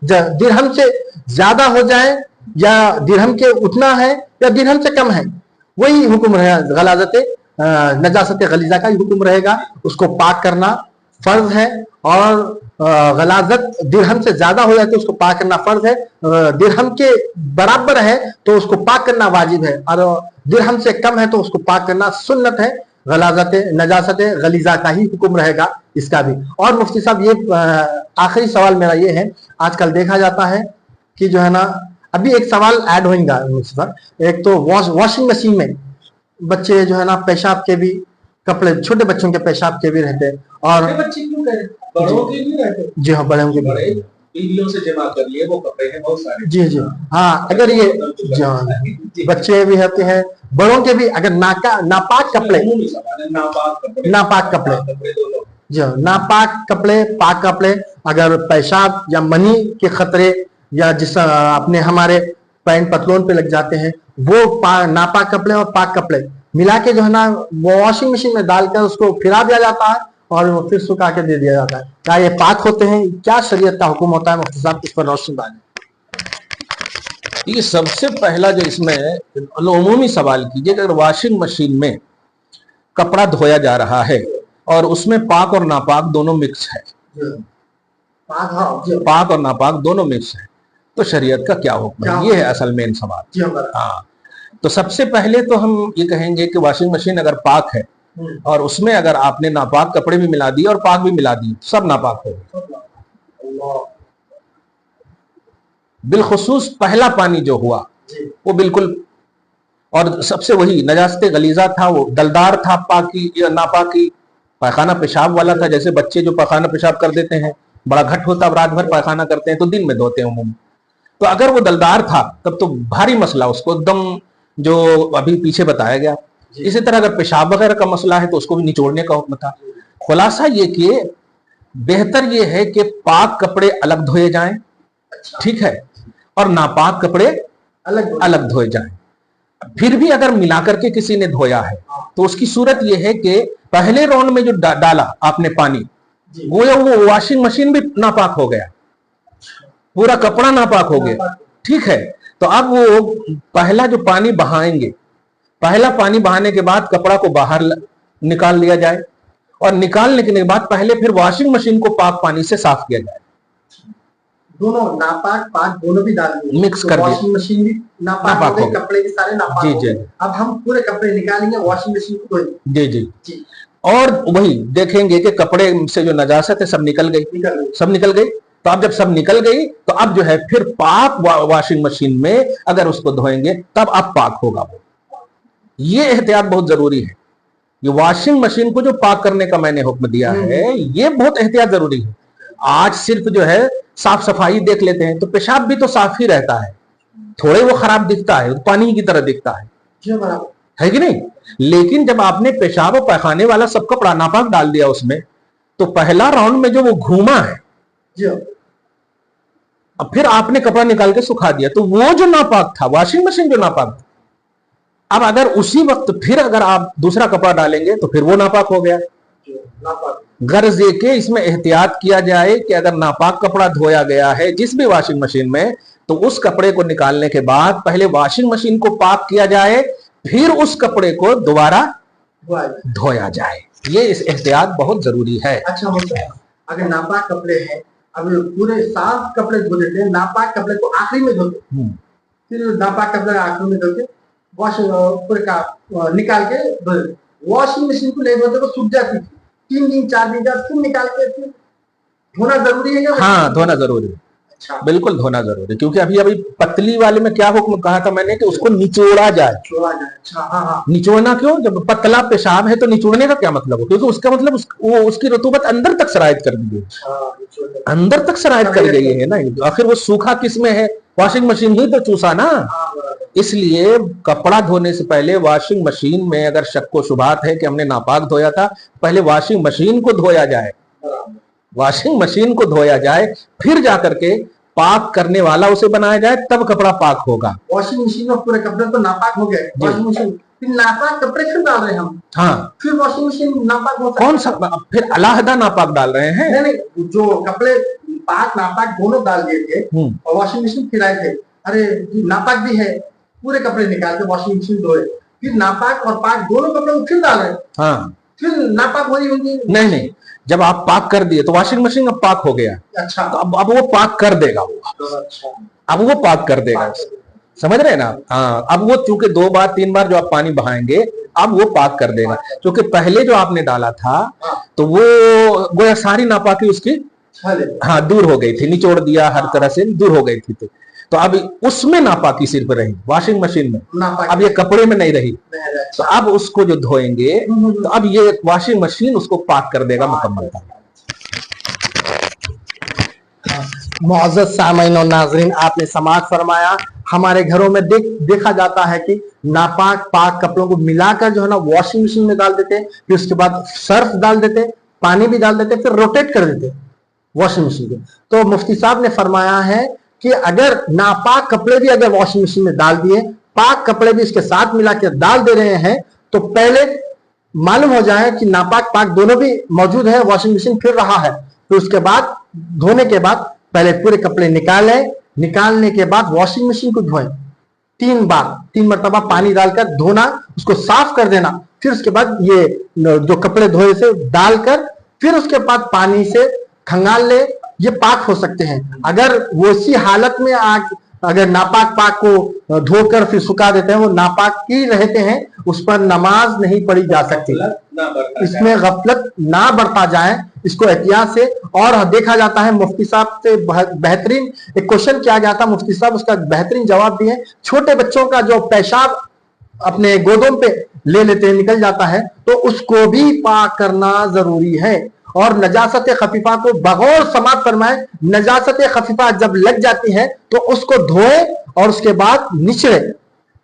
दिरहम से ज्यादा हो जाए या दिरहम के उतना है या दिरहम से कम है, वही हुक्म रहेगा। गलाजत नजासत गलीजा का ही हुक्म रहेगा, उसको पाक करना फर्ज है। और गलाजत दिरहम से ज्यादा हो जाए तो उसको पाक करना फर्ज है, दिरहम के बराबर है तो उसको पाक करना वाजिब है, और दिरहम से कम है तो उसको पाक करना सुन्नत है। गलाजत नजासत गलीजा का ही हुक्म रहेगा इसका भी। और मुफ्ती साहब, ये आखिरी सवाल मेरा ये है, आजकल देखा जाता है कि जो है ना, अभी एक सवाल ऐड होगा मुफ्ती साहब, एक तो वॉशिंग मशीन में बच्चे जो है ना पेशाब के भी कपड़े, छोटे बच्चों के पेशाब के भी रहते हैं, और छोटे बच्चे क्यों कह रहे हैं? बड़ों के भी रहते हैं। जी हाँ, बड़े के भी। बड़े बीवियों से जमा कर लिए वो कपड़े हैं बहुत सारे। जी जी हाँ, अगर ये जी हाँ, जी। बच्चे भी होते हैं, बड़ों के भी, अगर नापाक कपड़े, अमूमी सवाल है, नापाक कपड़े, नापाक कपड़े, दोनों। जी हाँ, नापाक कपड़े, पाक कपड़े, अगर पेशाब या मनी के खतरे या जिस अपने हमारे पैंट पतलून पे लग जाते हैं, वो नापाक कपड़े और पाक कपड़े मिला के जो है ना वो वॉशिंग मशीन में डालकर उसको फिरा दिया जाता है और वो फिर सुखा के दे दिया जाता है। क्या ये पाक होते हैं? क्या शरीयत का हुक्म होता है? मुफ्ती साहब इस पर रोशनी डालें। ये सबसे पहला जो इसमें उमूमी सवाल कीजिए कि अगर वॉशिंग मशीन में कपड़ा धोया जा रहा है और उसमें पाक और नापाक दोनों मिक्स है, पाक और नापाक दोनों मिक्स है, तो शरीयत का क्या हुक्म है? ये है असल मेन सवाल। हाँ, तो सबसे पहले तो हम ये कहेंगे कि वॉशिंग मशीन अगर पाक है और उसमें अगर आपने नापाक कपड़े भी मिला दिए और पाक भी मिला दिए, सब नापाक हो गए। बिलखुसूस पहला पानी जो हुआ वो बिल्कुल, और सबसे वही नजासत गलीजा था, वो दलदार था, पाकी या नापाकी, पैखाना पेशाब वाला था। जैसे बच्चे जो पैखाना पेशाब कर देते हैं, बड़ा घट होता है, रात भर पैखाना करते हैं तो दिन में धोते हैं उम्म। तो अगर वो दलदार था तब तो भारी मसला, उसको एकदम जो अभी पीछे बताया गया। इसी तरह अगर पेशाब वगैरह का मसला है तो उसको भी निचोड़ने का हुक्म था। खुलासा ये कि बेहतर ये है कि पाक कपड़े अलग धोए जाएं, ठीक है, और नापाक कपड़े अलग धोए जाएं। फिर भी अगर मिलाकर के किसी ने धोया है तो उसकी सूरत यह है कि पहले राउंड में जो डाला आपने पानी, वो वॉशिंग मशीन भी नापाक हो गया, पूरा कपड़ा नापाक हो गया, ठीक है। तो अब वो पहला जो पानी बहाएंगे, पहला पानी बहाने के बाद कपड़ा को बाहर निकाल लिया जाए और निकालने के बाद पहले फिर वॉशिंग मशीन को पाक पानी से साफ किया जाए। दोनों नापाक पाक दोनों भी डाल दिए, मिक्स कर दिया, वॉशिंग मशीन भी नापाक हो गई, कपड़े भी सारे नापाक हो गए। अब हम पूरे कपड़े निकालेंगे, वॉशिंग मशीन को धोएंगे। जी जी, और वही देखेंगे कि कपड़े से जो नजासत है सब निकल गई, सब निकल गई। तो अब जब सब निकल गई तो अब जो है फिर पाक वॉशिंग मशीन में अगर उसको धोएंगे तब अब पाक होगा वो। ये एहतियात बहुत जरूरी है। ये वॉशिंग मशीन को जो पाक करने का मैंने हुक्म दिया है, ये बहुत एहतियात जरूरी है। आज सिर्फ जो है साफ सफाई देख लेते हैं तो पेशाब भी तो साफ ही रहता है, थोड़े वो खराब दिखता है, पानी की तरह दिखता है कि नहीं। लेकिन जब आपने पेशाब और पैखाने वाला सब कपड़ा नापाक डाल दिया उसमें, तो पहला राउंड में जो वो घूमा है, अब फिर आपने कपड़ा निकाल के सुखा दिया, तो वो जो नापाक था, वॉशिंग मशीन जो नापाक था, अब अगर उसी वक्त फिर अगर आप दूसरा कपड़ा डालेंगे तो फिर वो नापाक हो गया। गर्ज ये कि इसमें एहतियात किया जाए कि अगर नापाक कपड़ा धोया गया है जिस भी वॉशिंग मशीन में, तो उस कपड़े को निकालने के बाद पहले वॉशिंग मशीन को पाक किया जाए, फिर उस कपड़े को दोबारा धोया जाए। ये इस एहतियात बहुत जरूरी है। अच्छा, अगर नापाक कपड़े हैं, अब पूरे साफ कपड़े धो देते हैं, नापाक कपड़े को आखिरी में धोते, फिर नापाक कपड़े आखिरी में धोते, वॉश पूरे का निकाल के धोते। वॉशिंग मशीन को नहीं धोते, वो सूख जाती थी, 3 दिन 4 दिन बाद फिर निकाल के फिर धोना जरूरी है क्या? हाँ, धोना जरूरी है। अच्छा, बिल्कुल धोना जरूरी है, क्योंकि अभी पतली वाले में क्या हुक्म कहा था मैंने कि उसको निचोड़ा जाए। अच्छा, हाँ। निचोड़ना क्यों? जब पतला पेशाब है तो निचोड़ने का क्या मतलब हो? क्योंकि उसका मतलब उसकी रतूबत अंदर तक सरायत कर दी गई, अंदर तक सरायत कर गई है ना। आखिर वो सूखा किस में है? वॉशिंग मशीन ही तो चूसा ना। इसलिए कपड़ा धोने से पहले वॉशिंग मशीन में अगर शक व शुबात है कि हमने नापाक धोया था, पहले वॉशिंग मशीन को धोया जाए, वॉशिंग मशीन को धोया जाए, फिर जाकर के पाक करने वाला उसे बनाया जाए, तब कपड़ा पाक होगा। वॉशिंग मशीन में पूरे कपड़े तो नापाक हो गए, वॉशिंग मशीन फिर नापाक कपड़े क्यों डाल रहे हैं हम? हाँ, फिर वॉशिंग मशीन नापाक हो कौन सा? फिर अलहदा नापाक डाल रहे हैं? नहीं, जो कपड़े पाक नापाक दोनों डाल दिए थे और वॉशिंग मशीन फिर आए थे, अरे नापाक भी है, पूरे कपड़े निकाल के वॉशिंग मशीन धोए, फिर नापाक और पाक दोनों कपड़े फिर डाल रहे हैं। हाँ, फिर नापाक हो रही होंगी? नहीं, जब आप पाक कर दिए तो वॉशिंग मशीन अब पाक हो गया। अच्छा, तो अब वो पाक कर देगा, अब वो पाक कर देगा, समझ रहे हैं ना? हाँ, अब वो चूंकि 2 बार 3 बार जो आप पानी बहाएंगे, अब वो पाक कर देगा। क्योंकि पहले जो आपने डाला था तो वो गोया सारी नापाकी उसकी हाँ दूर हो गई थी, निचोड़ दिया, हर तरह से दूर हो गई थी। तो अब उसमें नापाकी सिर्फ रही, वॉशिंग मशीन में, नापाकी अब ये कपड़े में नहीं रही। नहीं रहा। तो अब उसको जो धोएंगे तो अब ये वॉशिंग मशीन उसको पाक कर देगा मुकम्मल तौर। मुअज़्ज़ज़ सामीन और नाज़रीन, आपने समाअत फरमाया। हमारे घरों में देखा जाता है कि नापाक पाक कपड़ों को मिलाकर जो है ना वॉशिंग मशीन में डाल देते, फिर उसके बाद सर्फ डाल देते, पानी भी डाल देते, फिर रोटेट कर देते वॉशिंग मशीन के। तो मुफ्ती साहब ने फरमाया है कि अगर नापाक कपड़े भी अगर वॉशिंग मशीन में डाल दिए, पाक कपड़े भी इसके साथ मिला के डाल दे रहे हैं, तो पहले मालूम हो जाए कि नापाक पाक दोनों भी मौजूद है, वॉशिंग मशीन फिर रहा है। फिर उसके बाद धोने के बाद पहले पूरे कपड़े निकालें, निकालने के बाद वॉशिंग मशीन को धोएं 3 मरतबा पानी डालकर धोना, उसको साफ कर देना। फिर उसके बाद ये जो कपड़े धोए से डालकर फिर उसके बाद पानी से खंगाल ले, ये पाक हो सकते हैं। अगर वो इसी हालत में अगर नापाक पाक को धोकर फिर सुखा देते हैं, वो नापाक ही रहते हैं, उस पर नमाज नहीं पढ़ी जा सकती। इसमें गफलत ना बरता जाए, इसको एहतियात से। और देखा जाता है मुफ्ती साहब से बेहतरीन एक क्वेश्चन किया गया था, मुफ्ती साहब उसका बेहतरीन जवाब दिए। छोटे बच्चों का जो पेशाब अपने गोदों पे ले लेते हैं, निकल जाता है, तो उसको भी पाक करना जरूरी है। और नजासत खफीफा को बगौर समात फरमाए, नजासत खफीफा जब लग जाती है तो उसको धोए और उसके बाद निचड़े,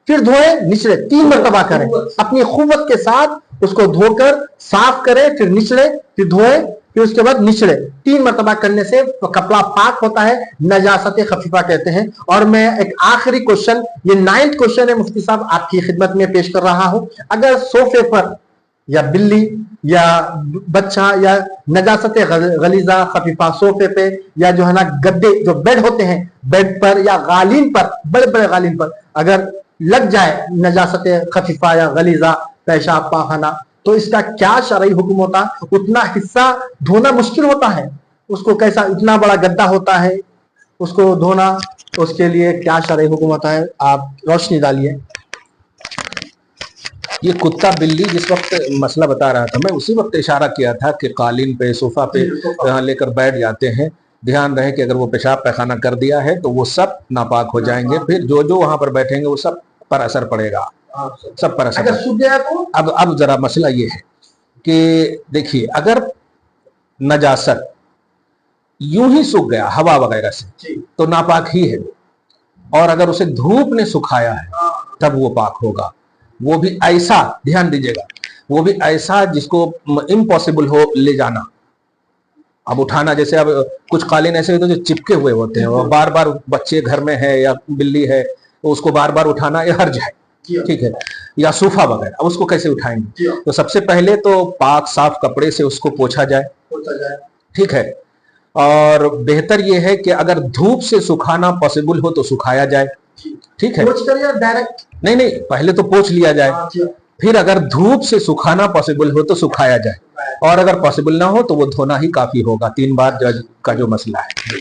फिर धोए निचड़े 3 मरतबा करें, अपनी खुवत के साथ उसको धोकर साफ करें, फिर निचड़े, फिर धोए, फिर उसके बाद निचड़े। 3 मरतबा करने से कपड़ा पाक होता है, नजासत खफीफा कहते हैं। और मैं एक आखिरी क्वेश्चन, ये 9th क्वेश्चन है मुफ्ती साहब, आपकी खिदमत में पेश कर रहा हूं। अगर सोफे पर या बिल्ली या बच्चा या नजासत गलीजा खफीफा सोफे पे या जो है ना गद्दे जो बेड होते हैं, बेड पर या गालीन पर, बड़े बड़े गालीन पर अगर लग जाए नजासत खफीफा या गलीजा पेशाब पाखाना, तो इसका क्या शरई हुक्म होता? उतना हिस्सा धोना मुश्किल होता है, उसको कैसा, इतना बड़ा गद्दा होता है, उसको धोना, उसके लिए क्या शरई हुक्म होता है? आप रोशनी डालिए। ये कुत्ता बिल्ली जिस वक्त मसला बता रहा था, मैं उसी वक्त इशारा किया था कि कालीन पे सोफा पे यहाँ लेकर बैठ जाते हैं, ध्यान रहे कि अगर वो पेशाब पैखाना कर दिया है तो वो सब नापाक हो जाएंगे, फिर जो जो वहां पर बैठेंगे वो सब पर असर पड़ेगा, सब पर असर। अगर सूख गया तो अब जरा मसला ये है कि देखिए, अगर नजासत यूं ही सूख गया हवा वगैरह से तो नापाक ही है, और अगर उसे धूप ने सुखाया है तब वो पाक होगा। वो भी ऐसा, ध्यान दीजिएगा, वो भी ऐसा जिसको इम्पॉसिबल हो ले जाना, अब उठाना। जैसे अब कुछ कालीन ऐसे होते हैं जो चिपके हुए होते हैं, और बार बार बच्चे घर में है या बिल्ली है तो उसको बार बार उठाना ये हर्ज है, ठीक है, या सोफा वगैरह, अब उसको कैसे उठाएंगे? तो सबसे पहले तो पाक साफ कपड़े से उसको पोंछा जाए, ठीक है। और बेहतर यह है कि अगर धूप से सुखाना पॉसिबल हो तो सुखाया जाए, ठीक है। डायरेक्ट नहीं, पहले तो पोंछ लिया जाए, फिर अगर धूप से सुखाना पॉसिबल हो तो सुखाया जाए, और अगर पॉसिबल ना हो तो वो धोना ही काफी होगा। 3 बार का जो मसला है,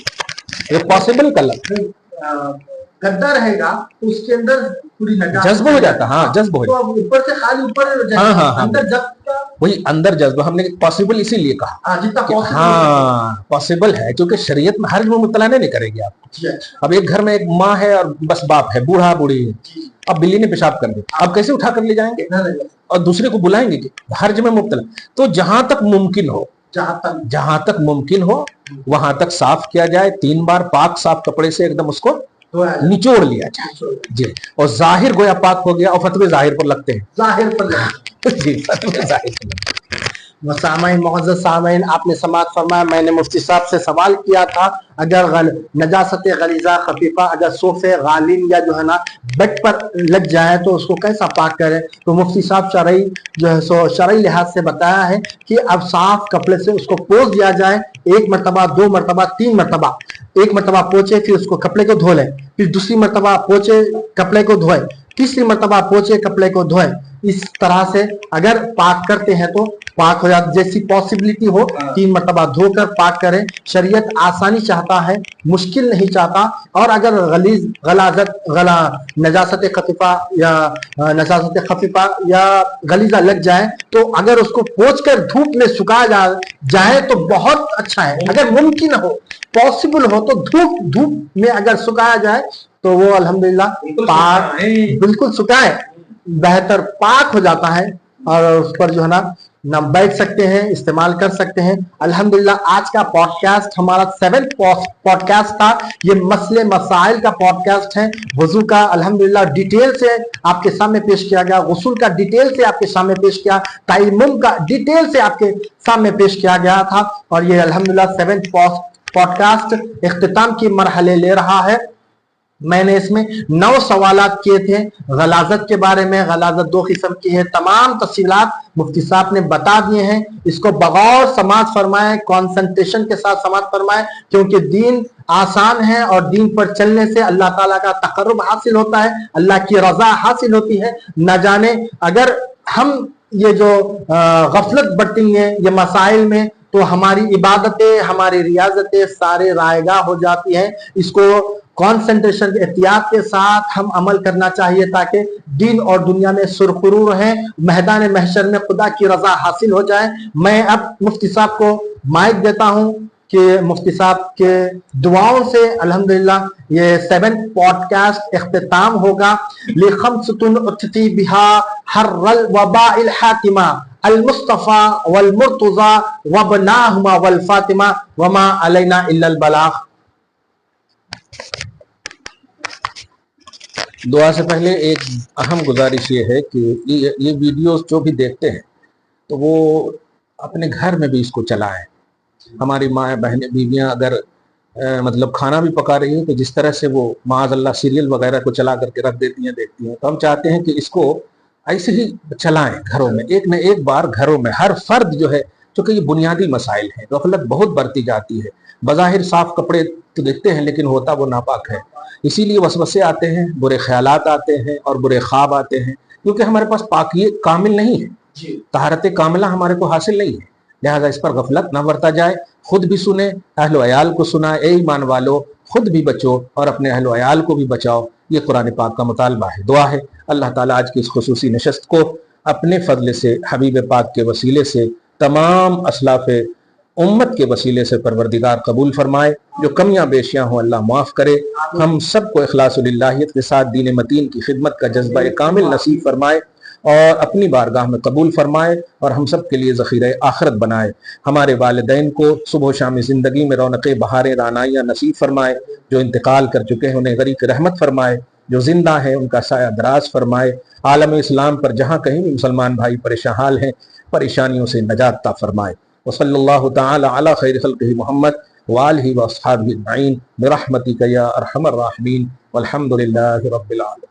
ये पॉसिबल कलर गद्दा रहेगा तो उसके अंदर पूरी जज्ब हो जाता, हाँ जज्ब हो जाता, ऊपर से खाली ऊपर, हाँ, अंदर जज्ब, वही अंदर जज्ब। हमने पॉसिबल इसीलिए कहा, हाँ पॉसिबल है, क्योंकि शरीयत में हर में मुतला नहीं करेगी आप। अब एक घर में एक माँ है और बस बाप है, बूढ़ा बूढ़ी है, अब बिल्ली ने पेशाब कर दिया, अब कैसे उठा कर ले जाएंगे और दूसरे को बुलाएंगे कि हर्ज में मुब्तला? तो जहां तक मुमकिन हो, जहां तक मुमकिन हो वहां तक साफ किया जाए, 3 बार पाक साफ कपड़े से एकदम उसको निचोड़ लिया जाए जी। और जाहिर गोया पाक हो गया, और फतवे जाहिर पर लगते हैं, जाहिर पर जी, फतवे जाहिर पर लगते हैं। सामीन, मुअज़्ज़ज़ सामीन, आपने समाअत फरमाया। मैंने मुफ्ती साहब से सवाल किया था, अगर नजासत गलीजा खफीफा अगर सोफे गालिन या जो है ना बेड पर लग जाए तो उसको कैसा पाक करें? तो मुफ्ती साहब शरई जो है सो शरई लिहाज से बताया है कि अब साफ कपड़े से उसको पोंछ दिया जाए, 1 मरतबा, 2 मरतबा, 3 मरतबा। 1 मरतबा पोंछे, फिर उसको कपड़े को धो लें, फिर दूसरी मरतबा पोंछे, कपड़े को धोए, तीसरी मरतबा पोंछे, कपड़े को धोए। इस तरह से अगर पाक करते हैं तो पाक हो जाता, जैसी पॉसिबिलिटी हो 3 मरतबा धोकर पाक करें। शरीयत आसानी चाहता है, मुश्किल नहीं चाहता। और अगर नजासत खफीफा या गलीजा लग जाए तो अगर उसको पोंछकर धूप में सुखाया जाए तो बहुत अच्छा है। अगर मुमकिन हो, पॉसिबल हो तो धूप में अगर सुखाया जाए तो वो अल्हम्दुलिल्लाह पाक, बिल्कुल सुखाए, बेहतर पाक हो जाता है और उस पर जो है ना बैठ सकते हैं, इस्तेमाल कर सकते हैं। अल्हम्दुलिल्लाह आज का पॉडकास्ट हमारा 7th पॉडकास्ट था। ये मसले मसाइल का पॉडकास्ट है। वजू का अल्हम्दुलिल्लाह डिटेल से आपके सामने पेश किया गया, गुस्ल का डिटेल से आपके सामने पेश किया, तयम्मुम का डिटेल से आपके सामने पेश किया गया था। और ये अल्हम्दुलिल्लाह 7th पॉडकास्ट इख्तिताम की मरहले ले रहा है। मैंने इसमें 9 सवालात किए थे गलाजत के बारे में। गलाजत 2 किस्म की है, तमाम तफसीलात मुफ्ती साहब ने बता दिए हैं। इसको बगौर समाज फरमाए, कॉन्सेंट्रेशन के साथ समाज फरमाए, क्योंकि दीन आसान है और दीन पर चलने से अल्लाह ताला का तकर्रुब हासिल होता है, अल्लाह की रजा हासिल होती है। न जाने अगर हम ये जो गफलत बरतेंगे ये मसाइल में, तो हमारी इबादतें, हमारी रियाजतें सारे रायगा हो जाती हैं। इसको कॉन्सेंट्रेशन एहतियात के साथ हम अमल करना चाहिए ताकि दीन और दुनिया में सुरखरू रहें, मैदान महशर में खुदा की रजा हासिल हो जाए। मैं अब मुफ्ती साहब को माइक देता हूं कि मुफ्ती साहब के दुआओं से अल्हम्दुलिल्लाह ये 7th पॉडकास्ट इख्तिताम होगा। लिखम्सतुन उत्ती बिहा हर्रल वबाइल हातिमा अल मुस्तफा वल मुर्तजा वबनाहुमा वल फातिमा वमा अलैना इल्लल बलाग। दुआ से पहले एक अहम गुजारिश ये है कि ये वीडियोस जो भी देखते हैं तो वो अपने घर में भी इसको चलाएं। हमारी माँ बहनें बीवियाँ अगर मतलब खाना भी पका रही है तो जिस तरह से वो माअज़ल्लाह सीरियल वगैरह को चला करके रख देती हैं, देखती हैं, तो हम चाहते हैं कि इसको ऐसे ही चलाएं घरों में, एक न एक बार घरों में हर फर्द जो है, क्योंकि ये बुनियादी मसाइल हैं। गफलत बहुत बढ़ती जाती है। बज़ाहिर साफ कपड़े तो देखते हैं लेकिन होता वो नापाक है, इसीलिए वसवसे आते हैं, बुरे ख्यालात आते हैं और बुरे ख्वाब आते हैं, क्योंकि हमारे पास पाकी कामिल नहीं है, तहारत कामिला हमारे को हासिल नहीं है। लिहाजा इस पर गफलत ना बरता जाए। खुद भी सुने, अहलो अयाल को सुनाए। ए ईमान वालो, खुद भी बचो और अपने अहलो अयाल को भी बचाओ। ये कुरान पाक का मुतालबा है। दुआ है अल्लाह ताला आज की इस खुसूसी नशस्त को अपने फजल से, हबीब पाक के वसीले से, तमाम असलाफ उम्मत के वसीले से परवरदिगार कबूल फरमाए। जो कमियां बेशियां हों अल्लाह माफ़ करे। हम सबको इखलासुलिल्लाहियत के साथ दीन मतीन की खिदमत का जज्बा कामिल नसीब फरमाए और अपनी बारगाह में कबूल फरमाए और हम सब के लिए ज़ख़ीरा आखिरत बनाए। हमारे वालिदैन को सुबह शाम ज़िंदगी में रौनक़ बहारें रानाइयाँ नसीब फरमाए। जो इंतकाल कर चुके हैं उन्हें गरीक़ रहमत फरमाए, जो जिंदा है उनका साया दराज फरमाए। आलम इस्लाम पर जहाँ कहीं भी मुसलमान भाई परेशान हाल हैं, परेशानियों से नजात ता फरमाए। वसल्लल्लाहु तआला अला खैरि खल्क़िही मुहम्मद व आलिहि व अस्हाबिही अजमईन बिरहमतिका या अरहमर राहिमीन वल्हम्दुलिल्लाहि रब्बिल आलमीन।